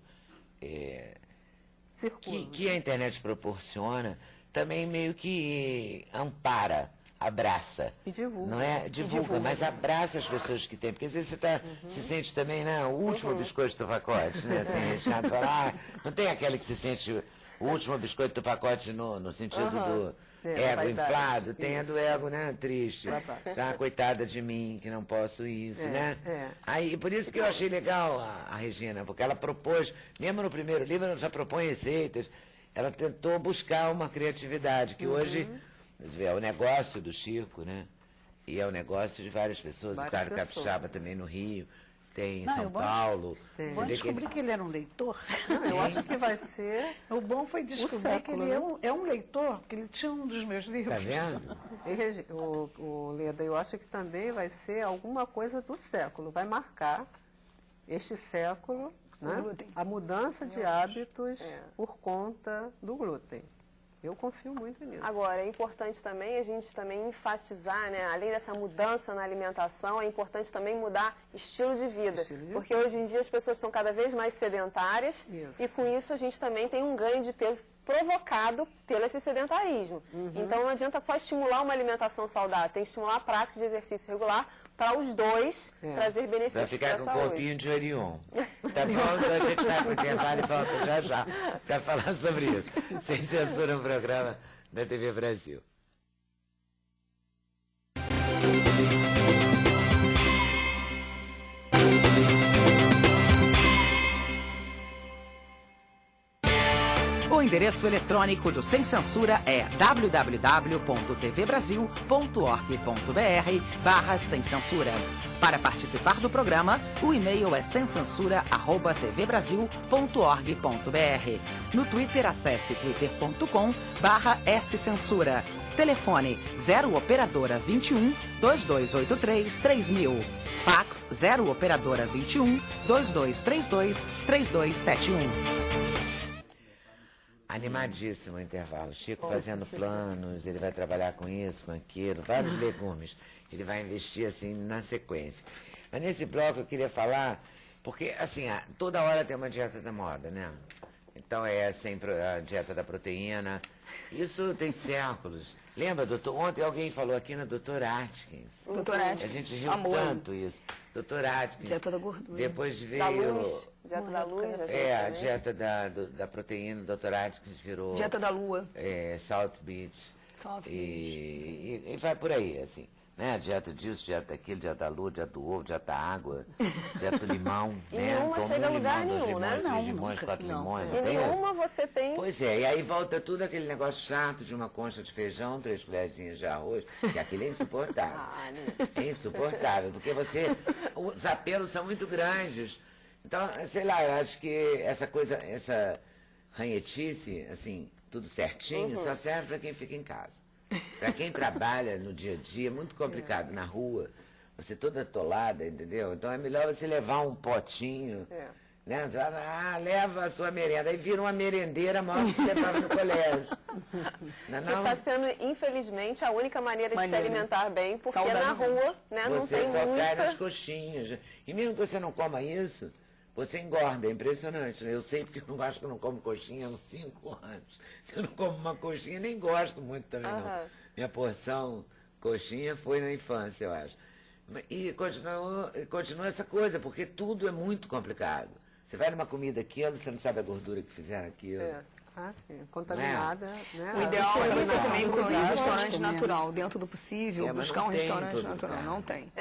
que a internet proporciona, também meio que ampara, abraça. E divulga. Não é? Divulga, mas abraça as pessoas que tem. Porque às vezes você se sente também, né? O último biscoito do pacote, né? Assim, chato falar, não tem aquele que se sente o último biscoito do pacote no sentido do ego inflado, tem a do ego, né? Triste. Coitada de mim, que não posso isso, né? Aí, por isso que eu achei legal a Regina, porque ela propôs, mesmo no primeiro livro, ela já propõe receitas, ela tentou buscar uma criatividade, que hoje é o negócio do Chico, né? E é o negócio de várias pessoas, o Claro Capixaba também no Rio, tem em São Paulo. Bom descobrir que ele era um leitor. Eu acho que vai ser. O bom foi descobrir que ele é um leitor, que ele tinha um dos meus livros. Tá vendo? O Leda, eu acho que também vai ser alguma coisa do século. Vai marcar este século, né? A mudança de hábitos por conta do glúten. Eu confio muito nisso. Agora, é importante também a gente também enfatizar, né? Além dessa mudança na alimentação, é importante também mudar estilo de vida. Porque hoje em dia as pessoas estão cada vez mais sedentárias e com isso a gente também tem um ganho de peso provocado pelo esse sedentarismo. Então não adianta só estimular uma alimentação saudável, tem que estimular a prática de exercício regular para os dois trazer benefícios para a saúde. Vai ficar com o corpinho de Orion. Tá bom? Então a gente vai para o intervalo e volta já para falar sobre isso. Sem censura, um programa da TV Brasil. O endereço eletrônico do Sem Censura é www.tvbrasil.org.br/Sem Censura. Para participar do programa, o e-mail é semcensura@tvbrasil.org.br. No Twitter, acesse twitter.com/scensura. Telefone 0 operadora 21 2283 3000. Fax 0 operadora 21 2232 3271. Animadíssimo o intervalo. Chico fazendo planos, ele vai trabalhar com isso, com aquilo, vários legumes. Ele vai investir assim na sequência. Mas nesse bloco eu queria falar, porque assim, toda hora tem uma dieta da moda, né? Então é sempre a dieta da proteína. Isso tem séculos. Lembra, doutor? Ontem alguém falou aqui na doutora Atkins. Doutora Atkins. A gente riu Amor. tanto isso. Doutora Atkins. Dieta da gordura. Depois veio... Da luz. Dieta da luz. A dieta da proteína, doutora Atkins virou... Dieta da lua. Salt Beach. E vai por aí, assim. Né? Dieta disso, dieta daquilo, dieta da lua, dieta do ovo, dieta da água, dieta do limão. E né? nenhuma Toma chega a um lugar limão, nenhum, né? 3 limões, 4 limões. E Não tem nenhuma você tem... Pois é, e aí volta tudo aquele negócio chato de uma concha de feijão, 3 colherzinhas de arroz, que aquilo é insuportável. É insuportável, porque os apelos são muito grandes. Então, sei lá, eu acho que essa ranhetice, assim, tudo certinho, só serve para quem fica em casa. Para quem trabalha no dia a dia, é muito complicado. Na rua, você toda atolada, entendeu? Então é melhor você levar um potinho, né? Leva a sua merenda. Aí vira uma merendeira maior que você levava no colégio. Não, Que está sendo, infelizmente, a única maneira de se alimentar bem, porque na rua, né, não tem você só muita... cai nas coxinhas. E mesmo que você não coma isso, você engorda, é impressionante. Eu sei porque eu acho que eu não como coxinha há uns 5 anos. Se eu não como uma coxinha, nem gosto muito também, não. Minha porção coxinha foi na infância, eu acho. E continua essa coisa, porque tudo é muito complicado. Você vai numa comida aquilo, você não sabe a gordura que fizeram aquilo. Ah, sim. Contaminada, né? O ideal é você também incluir um restaurante comendo. natural, dentro do possível, mas buscar não um tem restaurante todo natural. lugar. Não tem.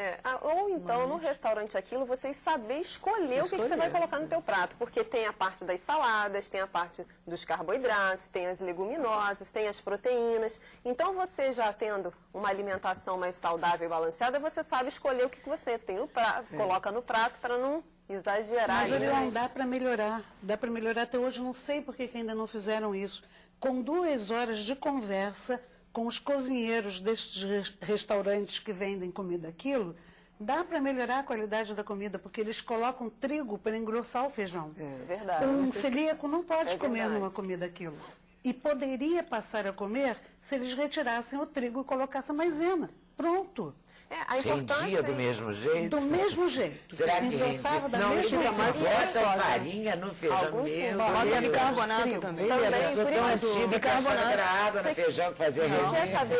Ou então, no restaurante aquilo, você saber escolher o que você vai colocar no teu prato. Porque tem a parte das saladas, tem a parte dos carboidratos, tem as leguminosas, tem as proteínas. Então, você já tendo uma alimentação mais saudável e balanceada, você sabe escolher o que você tem no prato, coloca no prato para não exagerar. Mas, Orion, dá para melhorar. Dá para melhorar. Até hoje, não sei por que ainda não fizeram isso. Com 2 horas de conversa com os cozinheiros destes restaurantes que vendem comida aquilo, dá para melhorar a qualidade da comida, porque eles colocam trigo para engrossar o feijão. É verdade. Um celíaco não pode comer verdade. numa comida aquilo. E poderia passar a comer se eles retirassem o trigo e colocassem maisena. Pronto. A Rendia importância do mesmo jeito? Do mesmo jeito. Será que Engrossava da Não, mesma fica mais forma. Bota farinha no feijão Alguns mesmo. Bota bicarbonato também. Também, Eu sou por tão isso, antiga que achava que era água no feijão que fazia Quer rendir. saber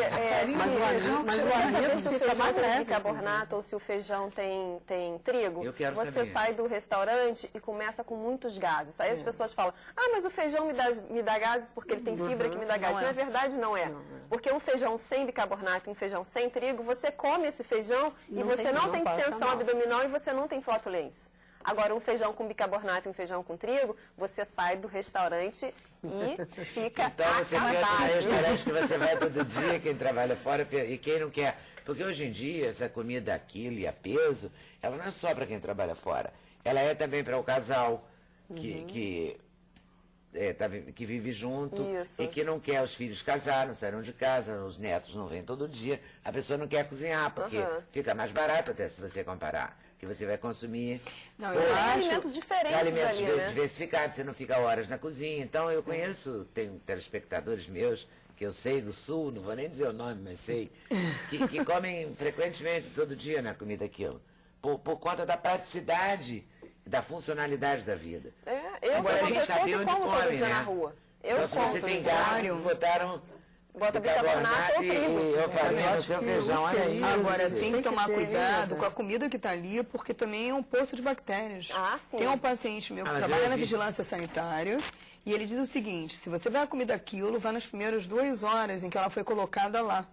Mas o alimento quer saber se o fica feijão mais tem leve, bicarbonato ou se o feijão tem trigo? Eu quero Você saber. sai do restaurante e começa com muitos gases. Aí as pessoas falam, mas o feijão me dá gases porque ele tem fibra que me dá gases. Não é verdade, não é. Porque um feijão sem bicarbonato e um feijão sem trigo, você come esse feijão e você não tem distensão abdominal e você não tem flatulência. Agora, um feijão com bicarbonato e um feijão com trigo, você sai do restaurante e fica Então você pensa acabado. no restaurante que você vai todo dia, quem trabalha fora e quem não quer. Porque hoje em dia, essa comida a quilo e a peso, ela não é só para quem trabalha fora. Ela é também para o casal que vive junto Isso. e que não quer os filhos casar, não saíram de casa, os netos não vêm todo dia. A pessoa não quer cozinhar, porque fica mais barato até se você comparar. Que você vai consumir Não, Tem eu acho... alimentos diferentes alimentos ali, né? diversificados, você não fica horas na cozinha. Então eu conheço, tenho telespectadores meus, que eu sei do sul, não vou nem dizer o nome, mas sei, que comem frequentemente, todo dia na comida aquilo. Por conta da praticidade e da funcionalidade da vida. Eu Agora, sou a uma gente pessoa sabe que onde como todo come, dia né? na rua. Eu Então se como você todo tem dia. gato, botaram Bota bicarbonato ou trigo. e eu fazia no seu feijão, olha aí. Agora, tem que tomar ter cuidado ainda. com a comida que está ali, porque também é um poço de bactérias. Sim. Tem um paciente meu que mas trabalha eu na vi. vigilância sanitária e ele diz o seguinte, se você vai comer daquilo, vai nas primeiras 2 horas em que ela foi colocada lá.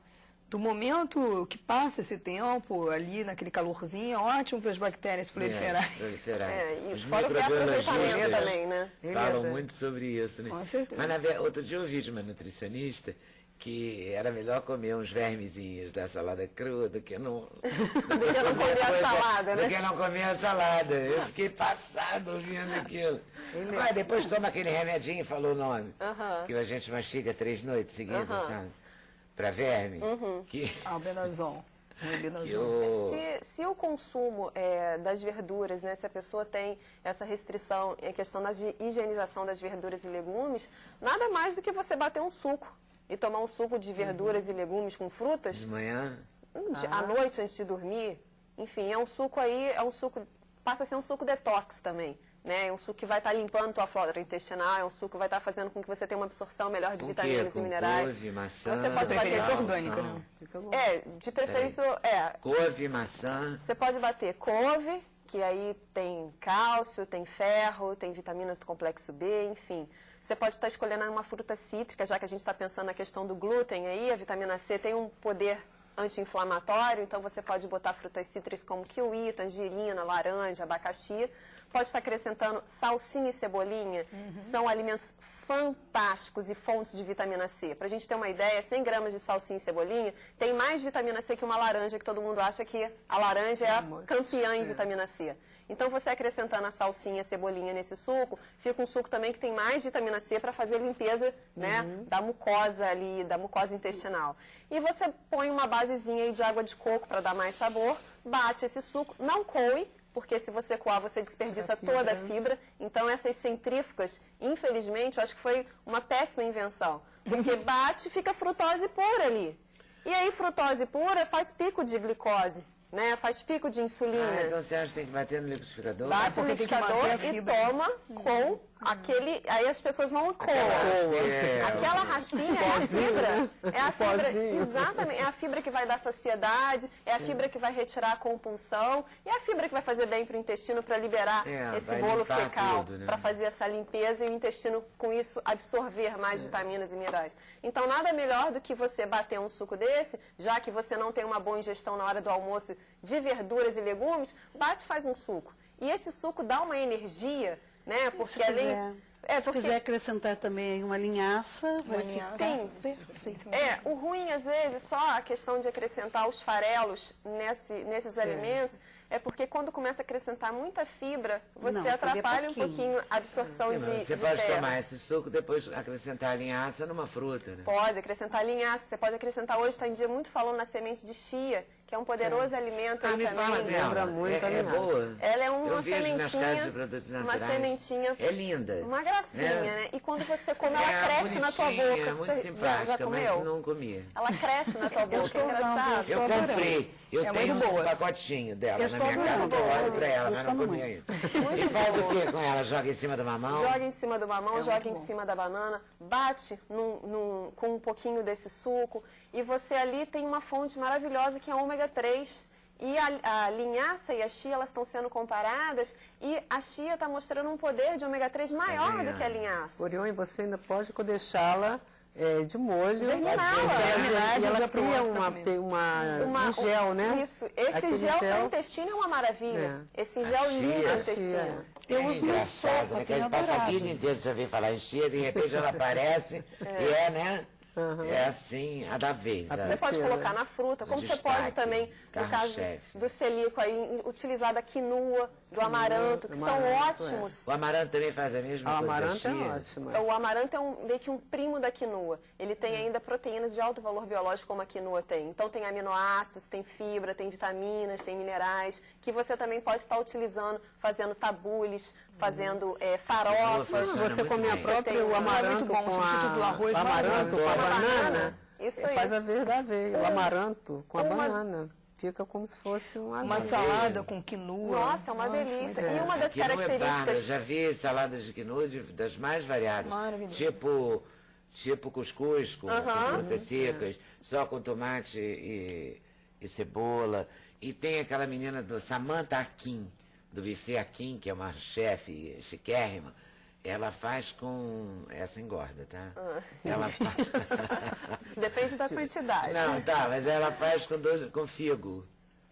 do momento que passa esse tempo ali naquele calorzinho, é ótimo para as bactérias proliferarem. E Os fora o que é aproveitamento microbiologistas também, né? falam muito sobre isso, né? Com certeza. Mas outro dia eu vi de uma nutricionista que era melhor comer uns vermezinhos da salada crua do que não comer a salada, né? Do que não comer a salada. Eu fiquei passado ouvindo aquilo. Mas depois toma aquele remedinho, falou o nome, que a gente mastiga 3 noites seguidas, sabe? Para verme. Que... Albendazol. Se o consumo das verduras, né, se a pessoa tem essa restrição, a questão da higienização das verduras e legumes, nada mais do que você bater um suco e tomar um suco de verduras e legumes com frutas. De manhã? À noite, antes de dormir. Enfim, passa a ser um suco detox também. Né? É um suco que vai estar limpando a tua flora intestinal, é um suco que vai estar fazendo com que você tenha uma absorção melhor de vitaminas e minerais. Couve, maçã, você pode preferência orgânica, né? De preferência, couve, maçã. Você pode bater couve, que aí tem cálcio, tem ferro, tem vitaminas do complexo B, enfim. Você pode estar escolhendo uma fruta cítrica, já que a gente está pensando na questão do glúten aí, a vitamina C tem um poder anti-inflamatório, então você pode botar frutas cítricas como kiwi, tangerina, laranja, abacaxi. Pode estar acrescentando salsinha e cebolinha, são alimentos fantásticos e fontes de vitamina C. Para a gente ter uma ideia, 100 gramas de salsinha e cebolinha tem mais vitamina C que uma laranja, que todo mundo acha que a laranja é a campeã em vitamina C. Então, você acrescentando a salsinha e a cebolinha nesse suco, fica um suco também que tem mais vitamina C para fazer a limpeza, né, da mucosa ali, da mucosa intestinal. E você põe uma basezinha aí de água de coco para dar mais sabor, bate esse suco, não coe, porque se você coar, você desperdiça toda a fibra. Então, essas centrífugas, infelizmente, eu acho que foi uma péssima invenção. Porque bate e fica frutose pura ali. E aí, frutose pura faz pico de glicose, né? Faz pico de insulina. Então você acha que tem que bater no liquidificador? Bate no liquidificador e toma com aquele... Aí as pessoas vão com. Aquela raspinha é a fibra. É a fibra, exatamente. É a fibra que vai dar saciedade, é a fibra que vai retirar a compulsão, e é a fibra que vai fazer bem para o intestino para liberar esse bolo fecal, né? Para fazer essa limpeza e o intestino, com isso, absorver mais vitaminas e minerais. Então, nada melhor do que você bater um suco desse, já que você não tem uma boa ingestão na hora do almoço de verduras e legumes, bate e faz um suco. E esse suco dá uma energia, né? Porque se quiser acrescentar também uma linhaça, vai ficar perfeito. O ruim, às vezes, só a questão de acrescentar os farelos nesses alimentos, é porque quando começa a acrescentar muita fibra, você atrapalha um pouquinho a absorção de Você pode tomar esse suco, depois acrescentar a linhaça numa fruta, né? Pode acrescentar linhaça, você pode acrescentar, hoje está em dia muito falando na semente de chia, que é um poderoso alimento. Me fala dela, lembra muito a linhaça. boa. Ela é uma Eu vejo sementinha, nas casas de produtos naturais. uma sementinha, é linda. uma gracinha, né? E quando você come, ela cresce na tua boca. É muito simpática, já comeu? mas não comia. Ela cresce na tua boca, é engraçado. Eu comprei, eu tenho muito boa. um pacotinho dela Eu na estou minha casa, eu adorando. olho pra ela, mas não Gostando comi ainda. E faz o que com ela? Joga em cima do mamão? Joga em cima do mamão, joga em cima da banana, bate com um pouquinho desse suco, e você ali tem uma fonte maravilhosa que é ômega 3. E a linhaça e a chia, elas estão sendo comparadas, e a chia está mostrando um poder de ômega 3 maior do que a linhaça. Orion, você ainda pode deixá-la de molho. Germiná-la. E ela cria um gel, né? Isso. Esse Aquele gel para o intestino é uma maravilha. Esse gel limpa o intestino. Eu uso na sopa, né? Que tenho ele passa a adorado. vida inteira sem ouvir falar em chia, de repente ela aparece e né? É assim, a da vez. Você pode colocar na fruta, como você pode também, no caso do celíaco, aí, utilizar da quinua, do amaranto, que são ótimos. O amaranto também faz a mesma coisa. O amaranto da chia. é ótimo. O amaranto é meio que um primo da quinua. Ele tem ainda proteínas de alto valor biológico, como a quinua tem. Então, tem aminoácidos, tem fibra, tem vitaminas, tem minerais, que você também pode estar utilizando, fazendo tabules, fazendo farofas. Você comer o amaranto com substituto do arroz, o amaranto com a banana, Isso aí. faz a vez da aveia. O amaranto com a banana. Fica como se fosse uma salada com quinua. Nossa, é uma delícia. E uma das Quinoa é bárbaro. características... Eu já vi saladas de quinoa das mais variadas. Maravilhoso. Tipo cuscuz com frutas secas, só com tomate e cebola. E tem aquela menina do Samantha Akin, do buffet Akin, que é uma chefe chiquérrima. Ela faz com... Essa engorda, tá? Ela faz... Depende da quantidade. Não, tá, mas ela faz com figo.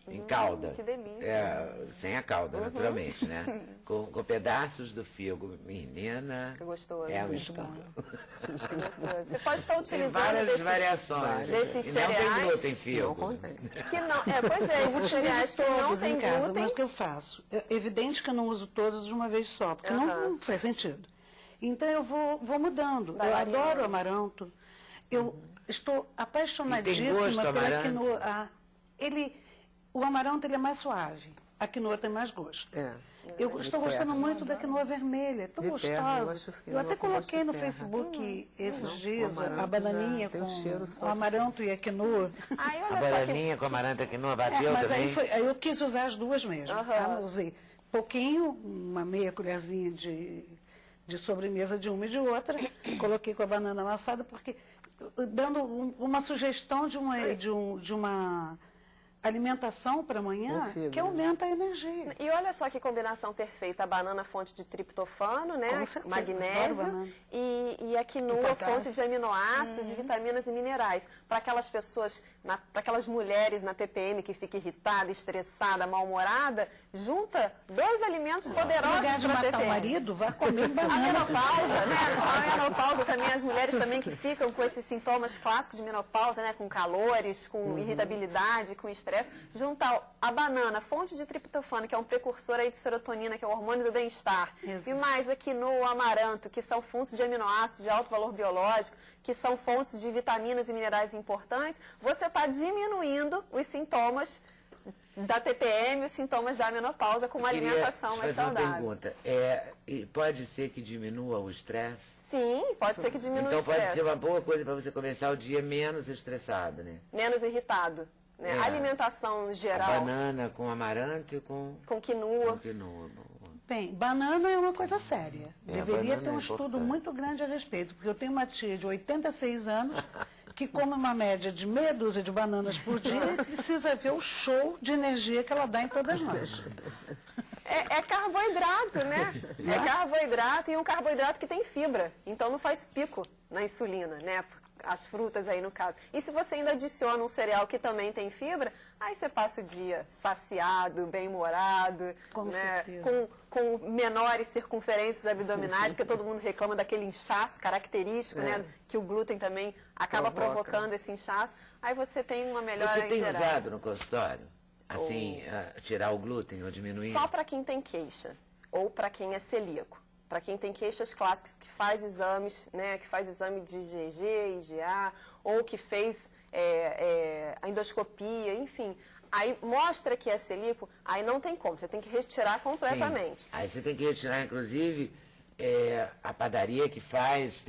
Em calda. Que delícia. Sem a calda, naturalmente, né? Com pedaços do figo. Menina. Que gostoso. É um Muito escândalo. Gostoso. Você pode estar Tem utilizando várias variações. desses E não tem cereais. glúten, figo. Não contém. Que não, pois é, esses cereais que não todos tem em casa, glúten. mas o que eu faço? É evidente que eu não uso todos de uma vez só, porque não faz sentido. Então eu vou mudando. Eu adoro amaranto. Eu estou apaixonadíssima gosto, pela amaranto? quinoa. O amaranto ele é mais suave. A quinoa tem mais gosto. Eu estou gostando muito da quinoa vermelha, é tão De terra, eu gostosa. acho que Eu até quinoa com gosto coloquei de no terra. Facebook esses Não, dias o amaranto a bananinha já tem com um cheiro só. o amaranto e a quinoa. Aí A olha só que bananinha com amaranto aqui não bateu Mas também? aí eu quis usar as duas mesmo. Tá? Eu usei pouquinho, uma meia colherzinha de sobremesa de uma e de outra. Coloquei com a banana amassada, porque dando uma sugestão de uma alimentação para amanhã Com fibra, que aumenta a energia. E olha só que combinação perfeita, a banana fonte de triptofano, né? Com certeza, adoro Magnésio banana. e a quinoa fonte de aminoácidos, de vitaminas e minerais. Para aquelas pessoas, para aquelas mulheres na TPM que fica irritada, estressada, mal-humorada, junta dois alimentos No poderosos lugar de para matar TPM. o marido, vá comer A banana. menopausa, né? A menopausa também, as mulheres também que ficam com esses sintomas clássicos de menopausa, né? Com calores, com irritabilidade, com estresse. Juntar a banana, fonte de triptofano, que é um precursor aí de serotonina, que é o hormônio do bem-estar. Exato. E mais a quinoa, o amaranto, que são fontes de aminoácidos de alto valor biológico, que são fontes de vitaminas e minerais importantes. Você está diminuindo os sintomas da TPM, os sintomas da menopausa com uma alimentação mais fazer uma saudável. pergunta. E pode ser que diminua o estresse? Sim, pode ser que diminua Então o pode estresse. ser uma boa coisa para você começar o dia menos estressado, né? Menos irritado. Né? É. A alimentação A geral, banana com amaranto e com quinoa. quinoa. Bem, banana é uma coisa séria. Deveria banana ter um é estudo importante. muito grande a respeito, porque eu tenho uma tia de 86 anos que come uma média de meia dúzia de bananas por dia e precisa ver o show de energia que ela dá em todas nós. É carboidrato, né? É carboidrato e um carboidrato que tem fibra. Então não faz pico na insulina, né? As frutas aí no caso. E se você ainda adiciona um cereal que também tem fibra, aí você passa o dia saciado, bem-humorado, Com né? certeza. Com menores circunferências abdominais, porque todo mundo reclama daquele inchaço característico, né? Que o glúten também acaba provocando esse inchaço. Aí você tem uma melhora Você tem em geral. usado no consultório? Assim, tirar o glúten ou diminuir? Só para quem tem queixa ou para quem é celíaco. Para quem tem queixas clássicas, que faz exames, né, que faz exame de IgG, IgA, ou que fez a endoscopia, enfim. Aí mostra que é celíaco, aí não tem como, você tem que retirar completamente. Sim. Aí você tem que retirar, inclusive, a padaria que faz,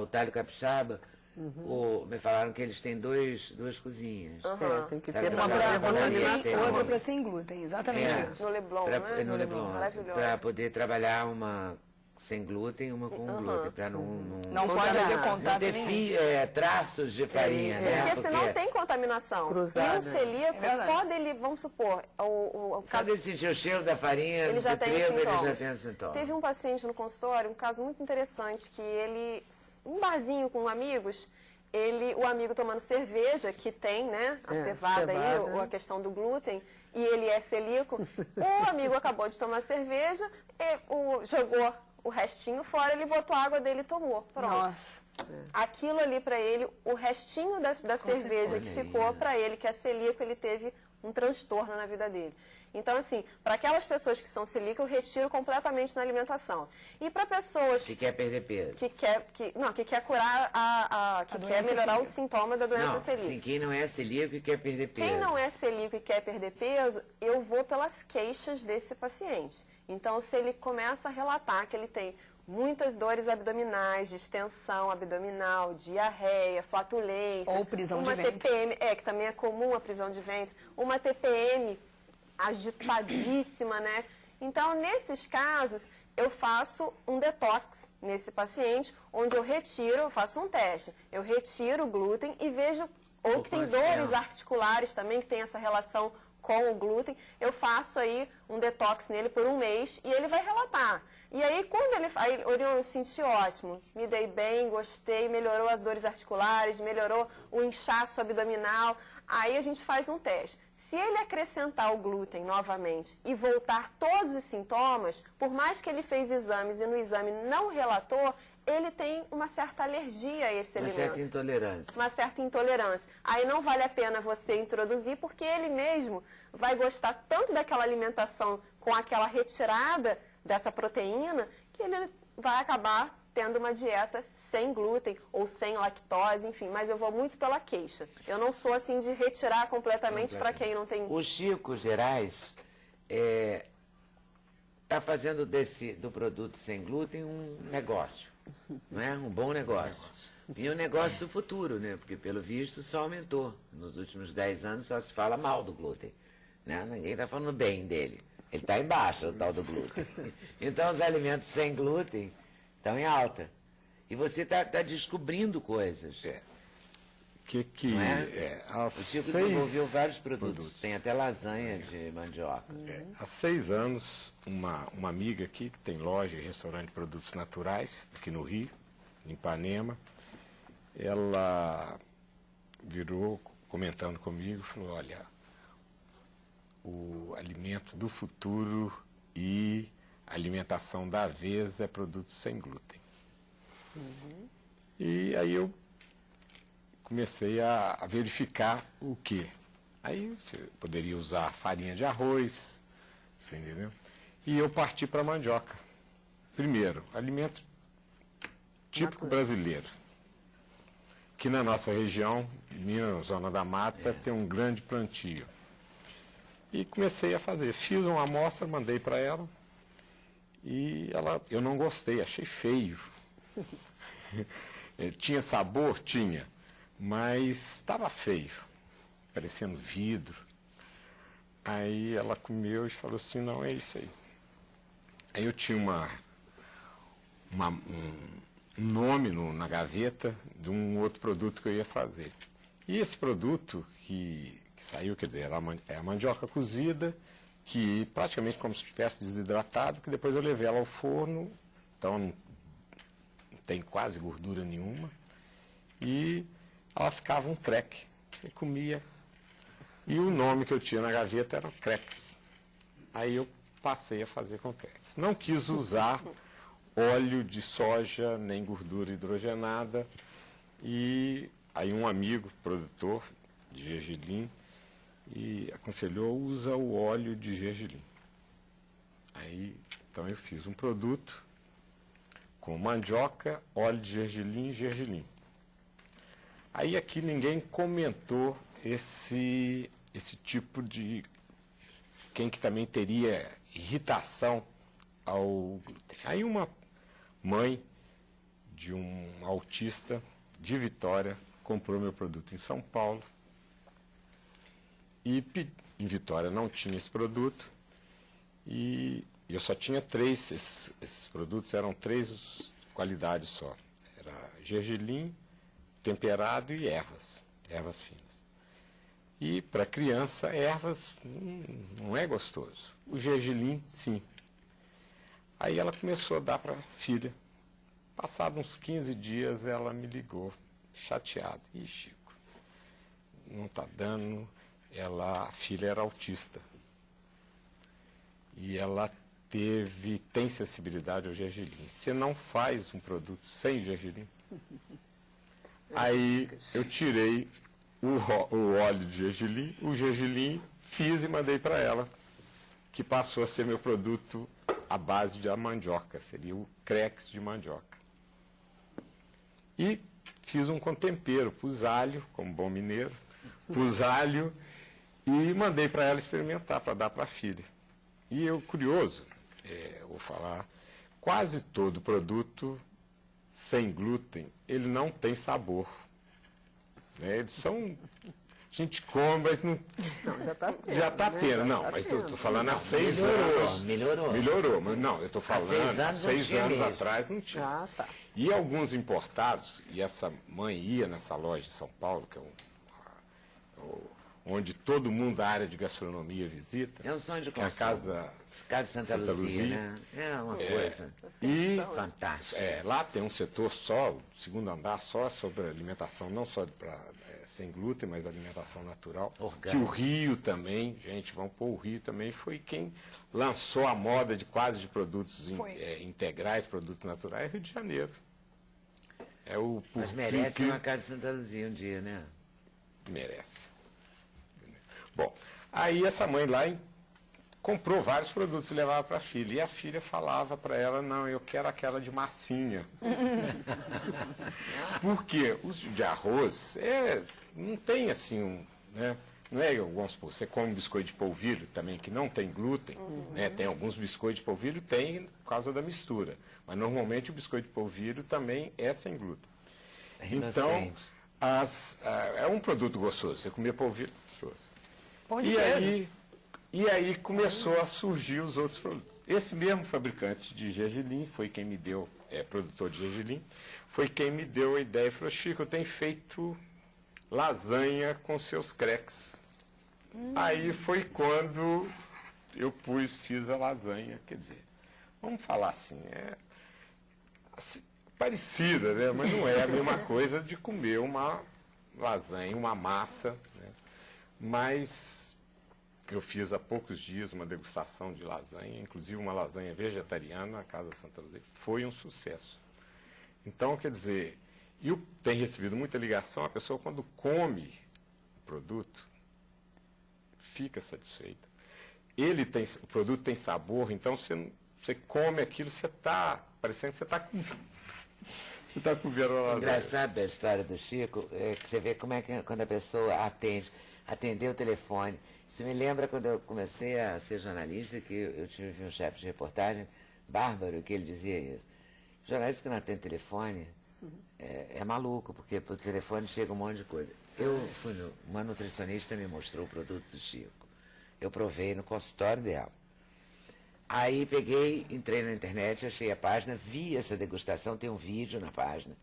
o talho capixaba. Me falaram que eles têm duas cozinhas. Tem que Sabe, ter uma para pra- ter pra- contaminação. tem Outra para sem glúten, exatamente isso. No Leblon, pra, né? no Leblon, Maravilhoso. para poder trabalhar uma sem glúten e uma com glúten, para não Não pode haver não contato ter nenhum. traços de farinha, né? Porque senão tem contaminação. Cruzada. E um celíaco, É verdade. só dele, vamos supor, o Só caso dele sentir o cheiro da farinha, ele já do tem trigo, ele sintomas. já tem sintomas. Teve um paciente no consultório, um caso muito interessante, que um barzinho com amigos, o amigo tomando cerveja, que tem, né, a cevada aí, cevada. ou a questão do glúten, e ele é celíaco, o amigo acabou de tomar cerveja, jogou o restinho fora, ele botou a água dele e tomou. Pronto. Nossa. Aquilo ali para ele, o restinho da cerveja que ficou para ele, que é celíaco, ele teve um transtorno na vida dele. Então, assim, para aquelas pessoas que são celíacas, eu retiro completamente na alimentação. E para pessoas Que quer perder peso. que quer curar que quer doença melhorar o celíaca. sintoma da doença Não, celíaca. sim, quem não é celíaco e quer perder peso. Quem não é celíaco e quer perder peso, eu vou pelas queixas desse paciente. Então, se ele começa a relatar que ele tem muitas dores abdominais, distensão abdominal, diarreia, flatulência, Ou prisão de uma ventre. TPM, que também é comum a prisão de ventre, uma TPM agitadíssima, né? Então, nesses casos, eu faço um detox nesse paciente, onde eu faço um teste, eu retiro o glúten e vejo, ou que tem pode dores ser. articulares também, que tem essa relação com o glúten, eu faço aí um detox nele por um mês e ele vai relatar. E aí, quando aí, Orion, eu senti ótimo, me dei bem, gostei, melhorou as dores articulares, melhorou o inchaço abdominal. Aí a gente faz um teste. Se ele acrescentar o glúten novamente e voltar todos os sintomas, por mais que ele fez exames e no exame não relatou, ele tem uma certa alergia a esse alimento. Uma certa intolerância. Uma certa intolerância. Aí não vale a pena você introduzir, porque ele mesmo vai gostar tanto daquela alimentação com aquela retirada dessa proteína, que ele vai acabar tendo uma dieta sem glúten ou sem lactose, enfim, mas eu vou muito pela queixa. Eu não sou assim de retirar completamente para quem não tem... O Chico Gerais está fazendo do produto sem glúten um negócio, não é? Um bom negócio. E um negócio do futuro, né? Porque, pelo visto, só aumentou. Nos últimos 10 anos só se fala mal do glúten, né? Ninguém está falando bem dele. Ele está embaixo, o tal do glúten. Então, os alimentos sem glúten estão em alta. E você está descobrindo coisas. Não é? O Chico desenvolveu vários produtos. Tem até lasanha de mandioca. Há 6 anos, uma amiga aqui, que tem loja e restaurante de produtos naturais, aqui no Rio, em Ipanema, ela virou comentando comigo, falou, olha, o alimento do futuro e a alimentação da vez é produto sem glúten. E aí eu comecei a verificar o quê? Aí você poderia usar farinha de arroz, você entendeu? E eu parti para a mandioca. Primeiro, alimento típico brasileiro. Que na nossa região, Minas, Zona da Mata, tem um grande plantio. E comecei a fazer. Fiz uma amostra, mandei para ela. E eu não gostei, achei feio. Tinha sabor? Tinha. Mas estava feio, parecendo vidro. Aí ela comeu e falou assim, não, é isso aí. Aí eu tinha um nome na gaveta de um outro produto que eu ia fazer. E esse produto que saiu, quer dizer, é a mandioca cozida, que praticamente como se tivesse desidratado, que depois eu levei ela ao forno, então não tem quase gordura nenhuma, e ela ficava um crack, você comia, e o nome que eu tinha na gaveta era cracks. Aí eu passei a fazer com cracks. Não quis usar óleo de soja, nem gordura hidrogenada, e aí um amigo, produtor de gergelim, e aconselhou, usa o óleo de gergelim. Aí, então eu fiz um produto com mandioca, óleo de gergelim e gergelim. Aí aqui ninguém comentou esse tipo de... quem que também teria irritação ao glúten. Aí uma mãe de um autista de Vitória comprou meu produto em São Paulo. E em Vitória não tinha esse produto, e eu só tinha 3, esses produtos eram 3 qualidades só. Era gergelim, temperado e ervas finas. E para criança, ervas não é gostoso. O gergelim, sim. Aí ela começou a dar para a filha. Passados uns 15 dias, ela me ligou, chateada. Ih, Chico, não está dando... a filha era autista e ela tem sensibilidade ao gergelim. Você não faz um produto sem gergelim? Aí eu tirei o óleo de gergelim, o gergelim, fiz e mandei para ela, que passou a ser meu produto à base de mandioca, seria o cracks de mandioca. E fiz um com tempero, pus alho, como bom mineiro, pus alho, e mandei para ela experimentar, para dar para a filha. E eu, curioso, vou falar, quase todo produto sem glúten, ele não tem sabor. Né? Eles são... A gente come, mas não... Não, já está tendo. Já está tendo, não, mas estou falando há 6 anos. Melhorou, mas não, eu estou falando, há 6 anos atrás não tinha. Ah, tá. E alguns importados, e essa mãe ia nessa loja de São Paulo, que é onde todo mundo da área de gastronomia visita. É um sonho de que é a consumo. Casa Santa Luzia, né? É uma coisa E fantástica. lá tem um setor só, o segundo andar só sobre alimentação, não só sem glúten, mas alimentação natural. Orgânica. Que o Rio também, gente, vamos pôr o Rio também, foi quem lançou a moda de produtos integrais, produtos naturais, Rio de Janeiro. Mas merece uma Casa de Santa Luzia um dia, né? Merece. Bom, aí essa mãe lá comprou vários produtos e levava para a filha. E a filha falava para ela, não, eu quero aquela de massinha. Porque os de arroz não tem assim né? Não é vamos supor, você come biscoito de polvilho também, que não tem glúten, né? Tem alguns biscoitos de polvilho, tem por causa da mistura. Mas normalmente o biscoito de polvilho também é sem glúten. Então, é um produto gostoso. Você comia polvilho, gostoso. E aí começou a surgir os outros produtos. Esse mesmo fabricante de gergelim foi quem me deu, produtor de gergelim, foi quem me deu a ideia. Falou, Chico, eu tenho feito lasanha com seus cracks. Aí foi quando eu fiz a lasanha. Quer dizer, vamos falar assim, parecida, né? Mas não é a mesma coisa de comer uma lasanha, uma massa, né? Mas eu fiz há poucos dias uma degustação de lasanha, inclusive uma lasanha vegetariana na Casa Santa Luzia. Foi um sucesso. Então, quer dizer, eu tenho recebido muita ligação, a pessoa quando come o produto, fica satisfeita. O produto tem sabor, então você come aquilo, você está parecendo que você está com... Você está comendo uma lasanha. Engraçado da história do Chico, que você vê como é que quando a pessoa atendeu o telefone. Isso me lembra quando eu comecei a ser jornalista, que eu tive um chefe de reportagem, bárbaro, que ele dizia isso. Jornalista que não atende telefone é maluco, porque por telefone chega um monte de coisa. Uma nutricionista me mostrou o produto do Chico. Eu provei no consultório dela. Aí entrei na internet, achei a página, vi essa degustação, tem um vídeo na página.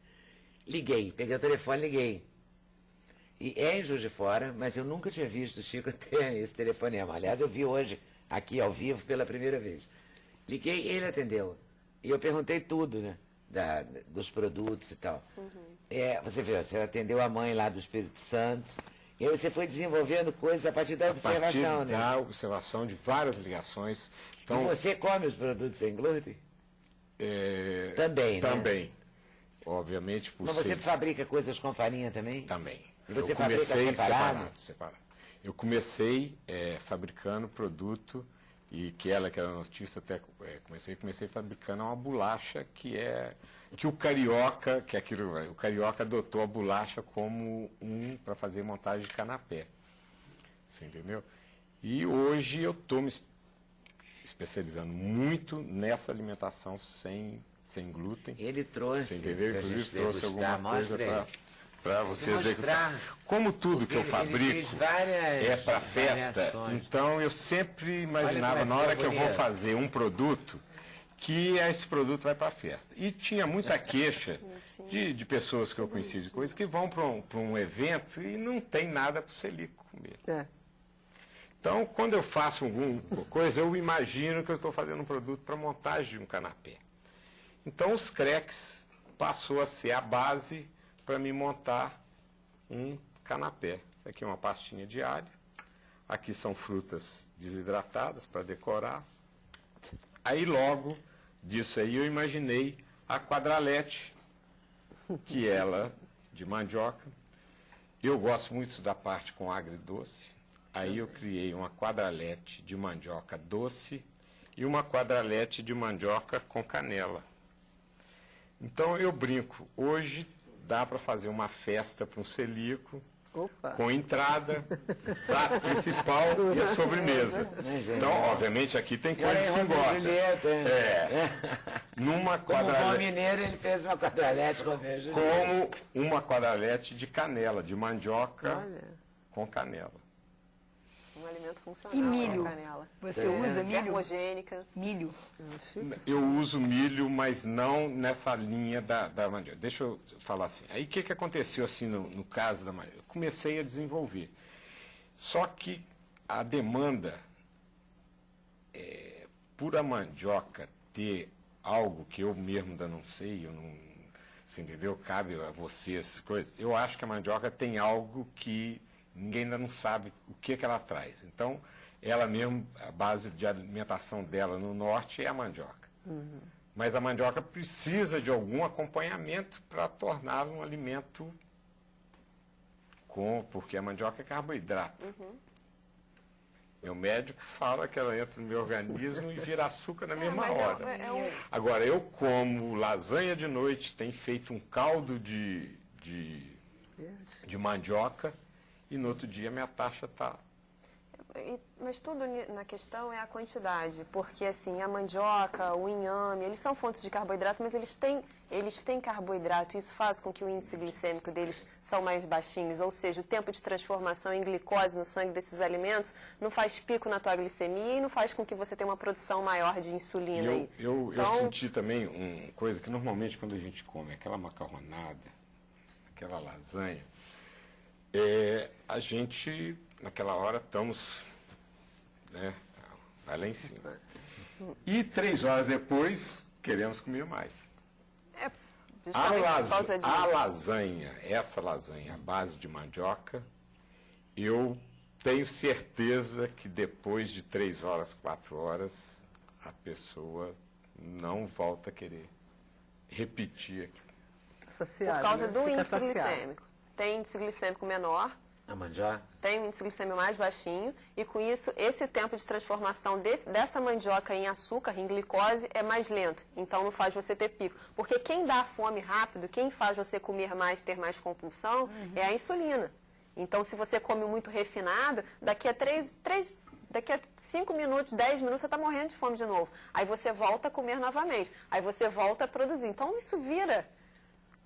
Liguei, peguei o telefone, liguei. E é em Juiz de Fora, mas eu nunca tinha visto o Chico ter esse telefonema. Aliás, eu vi hoje, aqui ao vivo, pela primeira vez. Liguei e ele atendeu. E eu perguntei tudo, né? Dos produtos e tal. Você viu, você atendeu a mãe lá do Espírito Santo. E aí você foi desenvolvendo coisas a partir da observação, né? Da observação de várias ligações. Então, e você come os produtos sem glúten? Também, né? Também. Obviamente, Mas você fabrica coisas com farinha também? Também. E você eu comecei fabrica separado. Eu comecei fabricando produto, e que era notícia, até comecei fabricando uma bolacha que o carioca, o carioca adotou a bolacha como para fazer montagem de canapé. Você entendeu? E hoje eu estou me especializando muito nessa alimentação sem glúten. Ele trouxe. Você entendeu? Inclusive trouxe alguma coisa para você ver. Como tudo que eu fabrico é para festa, então eu sempre imaginava, na hora que eu vou fazer um produto, que esse produto vai para a festa. E tinha muita queixa de pessoas que eu conhecia de coisas que vão para um evento e não tem nada para o celíaco comer. Então, quando eu faço alguma coisa, eu imagino que eu estou fazendo um produto para montagem de um canapé. Então, os cracks passou a ser a base para me montar um canapé. Isso aqui é uma pastinha de alho. Aqui são frutas desidratadas para decorar. Aí, logo disso aí, eu imaginei a quadralete, que ela, de mandioca. Eu gosto muito da parte com agridoce. Aí eu criei uma quadralete de mandioca doce e uma quadralete de mandioca com canela. Então eu brinco, hoje dá para fazer uma festa para um celíaco, com entrada, prato principal e a sobremesa. Então, obviamente, aqui tem coisas que engordam. Numa quadralete. Como bom mineiro, ele fez uma quadralete com como uma quadralete de canela, de mandioca com canela. Um alimento funcional. E milho? Canela. Você usa milho? Termogênica. Milho. Eu uso milho, mas não nessa linha da mandioca. Deixa eu falar assim. Aí o que aconteceu assim no caso da mandioca? Eu comecei a desenvolver. Só que a demanda por a mandioca ter algo que eu mesmo ainda não sei, eu não, você entendeu? Cabe a você essas coisas. Eu acho que a mandioca tem algo que ninguém ainda não sabe o que ela traz. Então, ela mesmo, a base de alimentação dela no norte é a mandioca. Mas a mandioca precisa de algum acompanhamento para torná-la um alimento porque a mandioca é carboidrato. Meu médico fala que ela entra no meu organismo e vira açúcar na mesma hora. Agora, eu como lasanha de noite, tem feito um caldo de mandioca e no outro dia minha taxa está... Mas tudo na questão é a quantidade, porque assim, a mandioca, o inhame, eles são fontes de carboidrato, mas eles têm carboidrato, isso faz com que o índice glicêmico deles são mais baixinhos, ou seja, o tempo de transformação em glicose no sangue desses alimentos não faz pico na tua glicemia e não faz com que você tenha uma produção maior de insulina. Eu senti também uma coisa que normalmente quando a gente come aquela macarronada, aquela lasanha, a gente, naquela hora, estamos, né, vai lá em cima. E 3 horas depois, queremos comer mais. A lasanha, essa lasanha à base de mandioca, eu tenho certeza que depois de 3 horas, 4 horas, a pessoa não volta a querer repetir aquilo. Por causa do índice glicêmico. Tem índice glicêmico menor, A mandioca? tem um índice glicêmico mais baixinho, e com isso, esse tempo de transformação dessa mandioca em açúcar, em glicose, é mais lento. Então, não faz você ter pico. Porque quem dá fome rápido, quem faz você comer mais, ter mais compulsão, é a insulina. Então, se você come muito refinado, daqui a 5 minutos, 10 minutos, você está morrendo de fome de novo. Aí você volta a comer novamente. Aí você volta a produzir. Então, isso vira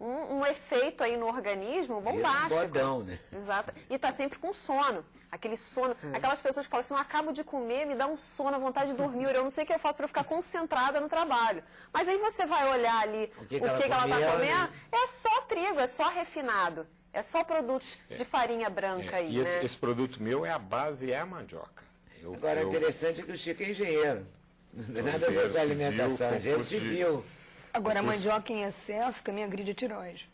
um efeito aí no organismo bombástico. Bodão, né? Exato. E está sempre com sono. Aquele sono. Aquelas pessoas que falam assim, eu acabo de comer, me dá um sono, a vontade de dormir, eu não sei o que eu faço para eu ficar concentrada no trabalho. Mas aí você vai olhar ali o que ela está comendo, é só trigo, é só refinado. É só produtos de farinha branca aí, E né? esse produto meu, a base é a mandioca. Agora, o interessante é que o Chico é engenheiro. Não tem nada a ver com a alimentação, engenheiro civil. Agora, a mandioca em excesso também agride a tireoide.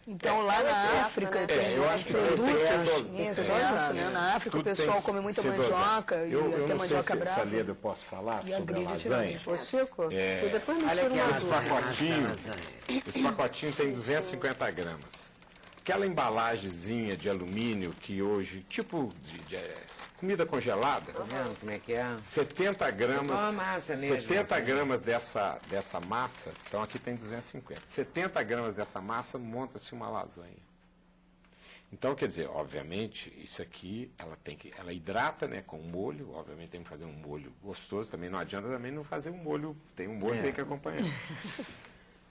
Então, lá na África, tem produtos em excesso, né? Na África, o pessoal come muita mandioca, e até mandioca brava. Eu posso falar E sobre a agride a lasanha? tireoide. Ô, Chico, e depois me Olha tira aqui, uma esse dúvida. Esse pacotinho tem 250 gramas. Aquela embalagenzinha de alumínio que hoje, tipo de comida congelada, Tá vendo como é que é? 70 gramas, Uma massa mesmo, 70 né? gramas dessa massa, então aqui tem 250. 70 gramas dessa massa monta-se uma lasanha. Então, quer dizer, obviamente, isso aqui, ela hidrata, né, com molho, obviamente tem que fazer um molho gostoso, também não adianta também não fazer um molho, tem um molho que tem que acompanhar.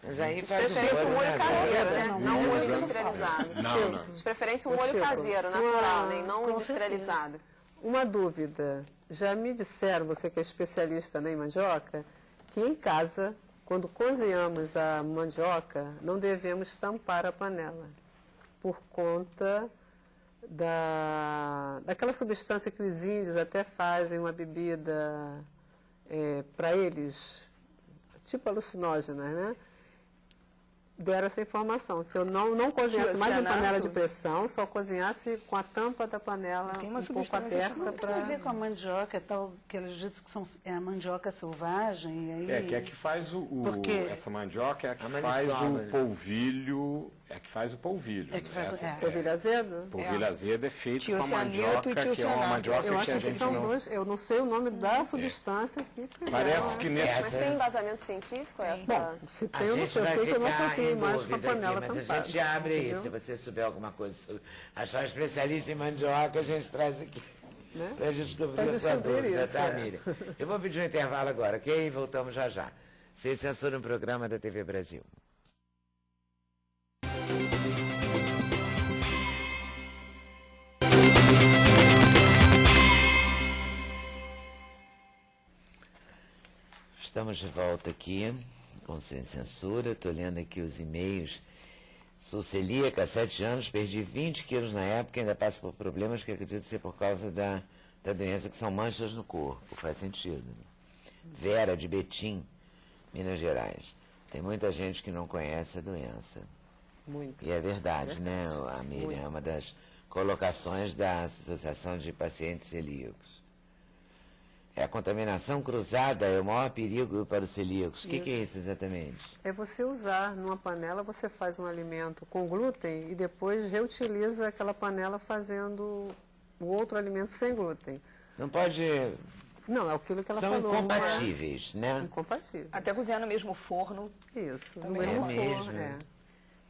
Mas aí faz preferência um molho caseiro, né? Não um molho Não, industrializado. não. De preferência um molho Chico, caseiro, natural, né? E não industrializado. Uma dúvida. Já me disseram, você que é especialista, né, em mandioca, que em casa, quando cozinhamos a mandioca, não devemos tampar a panela, por conta daquela substância que os índios até fazem uma bebida para eles, tipo alucinógena, né? Deram essa informação, que eu não cozinhasse mais em panela de pressão, só cozinhasse com a tampa da panela Tem uma um pouco substância aberta Tem a ver com a mandioca, tal, que eles dizem que é a mandioca selvagem. E aí... Que é que faz Porque- essa mandioca é a que A faz maniçoba, o né? polvilho, é que faz o polvilho. É que faz o- Essa- é. polvilho azedo? Polvilho azedo é feito com a Tiocianeto e mandioca, que é uma tiocianato. mandioca Eu que acho a que gente são não... dois, eu não sei o nome da substância que fizeram. Parece que nesse... Mas tem embasamento científico essa? Bom, se A tem, eu não gente sei, eu vai sei que eu não ficar cozinhei em mais com a dúvida panela aqui, mas tampada. a gente abre isso. entendeu? Se você souber alguma coisa sobre... Achar um especialista em mandioca, a gente traz aqui. Né? Para descobrir Pra a sua descobrir dúvida, isso, tá, é. Miriam? Eu vou pedir um intervalo agora, ok? E voltamos já já. Sem censura, um programa da TV Brasil. Estamos de volta aqui com Sem Censura. Estou lendo aqui os e-mails Sou celíaca há 7 anos, perdi 20 quilos na época e ainda passo por problemas que acredito ser por causa da doença, que são manchas no corpo. Faz sentido. Vera, de Betim, Minas Gerais. Tem muita gente que não conhece a doença. Muito. E é verdade, né, a Miriam? Muito. É uma das colocações da Associação de Pacientes Celíacos. A contaminação cruzada é o maior perigo para os celíacos. O que é isso exatamente? É você usar numa panela, você faz um alimento com glúten e depois reutiliza aquela panela fazendo o outro alimento sem glúten. Não pode... Não, é aquilo que ela São falou. incompatíveis, né? Incompatível. Até cozinhar no mesmo forno. Isso. Também no é mesmo mesmo. forno,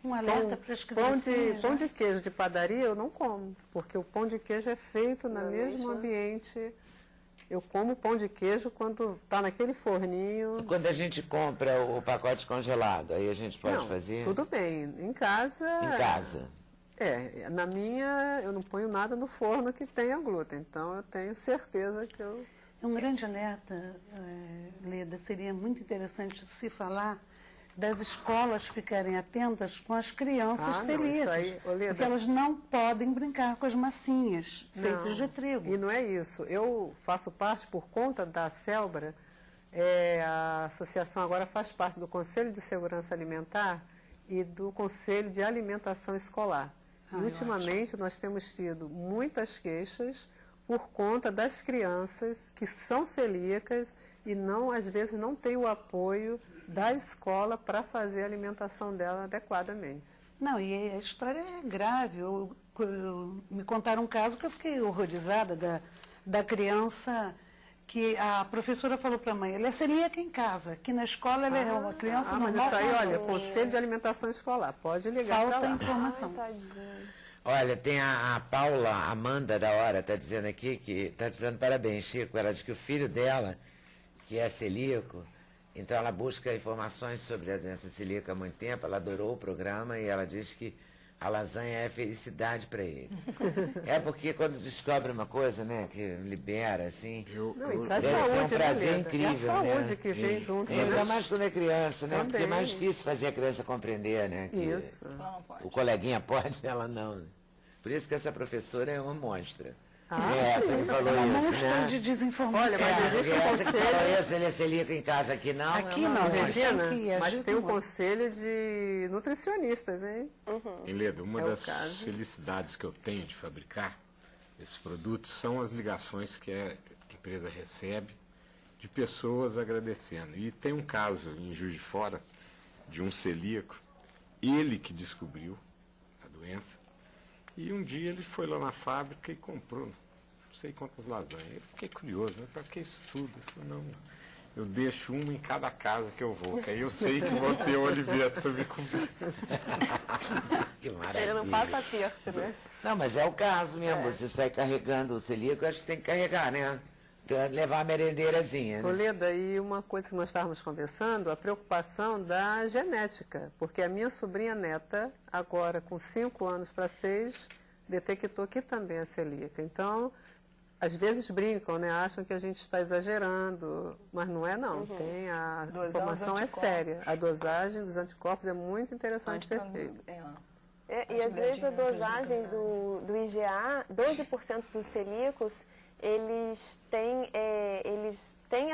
Um alerta para as Pão crianças. de queijo de padaria eu não como, porque o pão de queijo é feito no mesmo ambiente. Eu como pão de queijo quando está naquele forninho. Quando a gente compra o pacote congelado, aí a gente pode Não, fazer? tudo bem. Em casa... Em casa. Na minha, eu não ponho nada no forno que tenha glúten, então eu tenho certeza que eu... Um grande alerta, Leda, seria muito interessante se falar das escolas ficarem atentas com as crianças celíacas, porque elas não podem brincar com as massinhas feitas de trigo. E não é isso. Eu faço parte, por conta da Celbra, a associação agora faz parte do Conselho de Segurança Alimentar e do Conselho de Alimentação Escolar. E ultimamente nós temos tido muitas queixas por conta das crianças que são celíacas e não, às vezes não têm o apoio da escola para fazer a alimentação dela adequadamente. Não, e a história é grave. Me contaram um caso que eu fiquei horrorizada da criança, que a professora falou para a mãe, ela é celíaca em casa, que na escola ela é uma criança normal. Mas isso aí, olha, Conselho de Alimentação Escolar, pode ligar para lá. Falta informação. Olha, tem a Paula Amanda da Hora, está dizendo aqui, que está te dando parabéns, Chico. Ela diz que o filho dela, que é celíaco, então ela busca informações sobre a doença celíaca há muito tempo, ela adorou o programa e ela diz que a lasanha é felicidade para ele. É porque quando descobre uma coisa, né, que libera, assim, Não, e traz deve ser um saúde, prazer né, incrível, e a saúde né? que vem junto. Ainda mais quando é criança, né? Porque é Também. mais difícil fazer a criança compreender, né? Que Isso. o coleguinha pode, ela não. Por isso que essa professora é uma monstra. Ah, essa que falou Uma isso, monstra né? de desinformação. Olha, mas existe um Essa que falou conselho... isso, ele é celíaco em casa, aqui não. Aqui é uma não, monstra. Regina, Tem que mas agir tem um com conselho de nutricionistas, hein? Leda, uma É o das caso. felicidades que eu tenho de fabricar esses produtos são as ligações que a empresa recebe de pessoas agradecendo. E tem um caso em Juiz de Fora de um celíaco, ele que descobriu a doença, e um dia ele foi lá na fábrica e comprou não sei quantas lasanhas. Eu fiquei curioso, mas para que isso tudo? Eu falei, não, eu deixo uma em cada casa que eu vou, que aí eu sei que vou ter o Oliveto para me comer. Que maravilha. Ele não passa aperto, né? Não, mas é o caso mesmo. Você sai carregando o celíaco, acho que tem que carregar, né? Tem que levar a merendeirazinha, né? Leda, e uma coisa que nós estávamos conversando, a preocupação da genética, porque a minha sobrinha neta, agora com 5 anos para 6, detectou que também é celíaca. Então, às vezes brincam, né? Acham que a gente está exagerando, mas não é não. Tem a Dosar os informação é anticorpos. séria. A dosagem dos anticorpos é muito interessante ter feito. E às vezes a dosagem do IgA, 12% dos celíacos, eles têm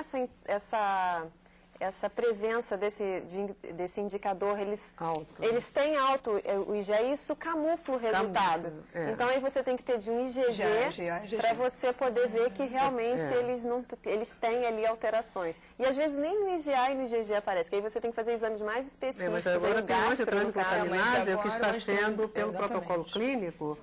essa presença desse indicador, Alto. eles têm alto o IgA e isso camufla o resultado. é. Então aí você tem que pedir um IgG para você poder ver que realmente eles têm ali alterações. E às vezes nem no IgA e no IgG aparece, que aí você tem que fazer exames mais específicos. Mas agora aí tem gastro, antitransglutaminase, o que está agora sendo, pelo exatamente. protocolo clínico,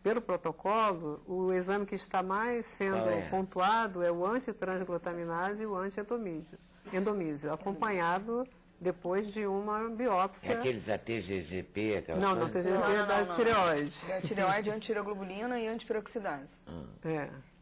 pelo protocolo, o exame que está mais sendo Qual é? pontuado é o antitransglutaminase e o antiendomísio, acompanhado depois de uma É biópsia. aqueles ATGGP, aquelas Não, coisas? TGP é da tireoide. É a tireoide, antiroglobulina e antiperoxidase.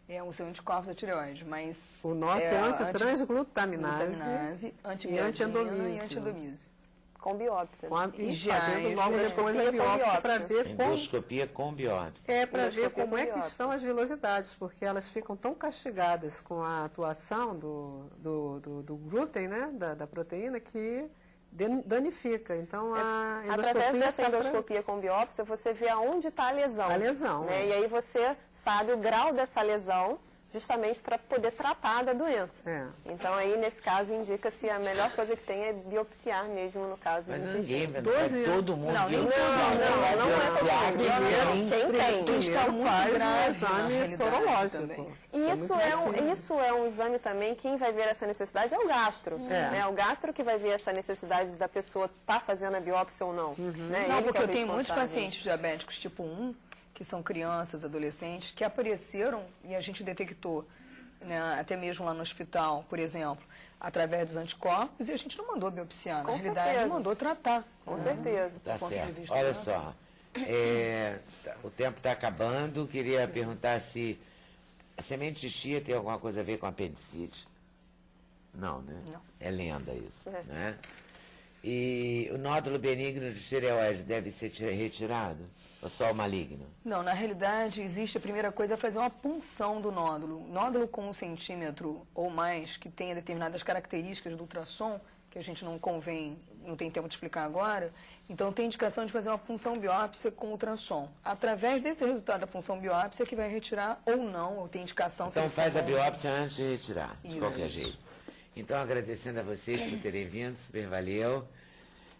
É. Os anticorpos da tireoide, mas... O nosso é antitransglutaminase antiglutaminase, e antibiadina antiendomísio. e antiendomísio. Com biópsia. E IgA, fazendo logo depois a endoscopia com biópsia para biópsia. ver como Endoscopia com biópsia. para ver Endoscopia como com é que biópsia. estão as vilosidades, porque elas ficam tão castigadas com a atuação do glúten, né, da proteína, que danifica. Então, a endoscopia Através dessa tá pra- endoscopia com biópsia, você vê aonde está a lesão. A lesão, né? é. E aí você sabe o grau dessa lesão, justamente para poder tratar da doença. É. Então, aí, nesse caso, indica-se a melhor coisa que tem é biopsiar mesmo, no caso Mas do ninguém, intestino. não é todo mundo Não, nem biopsiar, não, vai não é todo biopsiar mundo. quem tem. Quem tem. Quem está Primeiro muito faz grave, um na exame realidade, sorológico. também. E isso muito isso é um exame também, quem vai ver essa necessidade é o gastro. É. Né? O gastro que vai ver essa necessidade da pessoa estar fazendo a biópsia ou não. Né? Não, Ele que porque é o eu tenho muitos responsável. pacientes diabéticos tipo 1, que são crianças, adolescentes, que apareceram e a gente detectou, né, até mesmo lá no hospital, por exemplo, através dos anticorpos, e a gente não mandou biopsiar, na Com realidade certeza. mandou tratar. Com certeza. Tá do ponto de certo. vista Olha da- só, o tempo está acabando. Queria perguntar se a semente de chia tem alguma coisa a ver com apendicite. Não, né? Não. É lenda isso, É. né? E o nódulo benigno de tireoide deve ser retirado? Ou só o maligno? Não, na realidade, existe a primeira coisa é fazer uma punção do nódulo. Nódulo com 1 centímetro ou mais, que tenha determinadas características do ultrassom, que a gente não tem tempo de explicar agora, então tem indicação de fazer uma punção biópsia com ultrassom. Através desse resultado da punção biópsia que vai retirar ou não, ou tem indicação... se Então ele for faz a bom. biópsia antes de retirar, de Isso. qualquer jeito. Então, agradecendo a vocês por terem vindo, super valeu.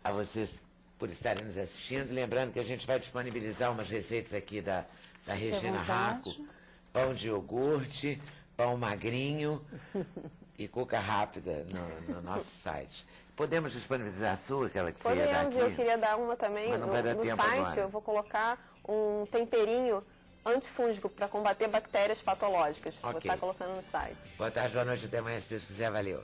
A vocês por estarem nos assistindo. Lembrando que a gente vai disponibilizar umas receitas aqui da Regina Raco. Pão de iogurte, pão magrinho e cuca rápida no nosso site. Podemos disponibilizar a sua, aquela que você ia dar Podemos, aqui? eu queria dar uma também. Mas não vai dar no tempo site agora. eu vou colocar um temperinho antifúngico para combater bactérias patológicas. Vou Ok. estar colocando no site. Boa tarde, boa noite, até amanhã, se Deus quiser. Valeu.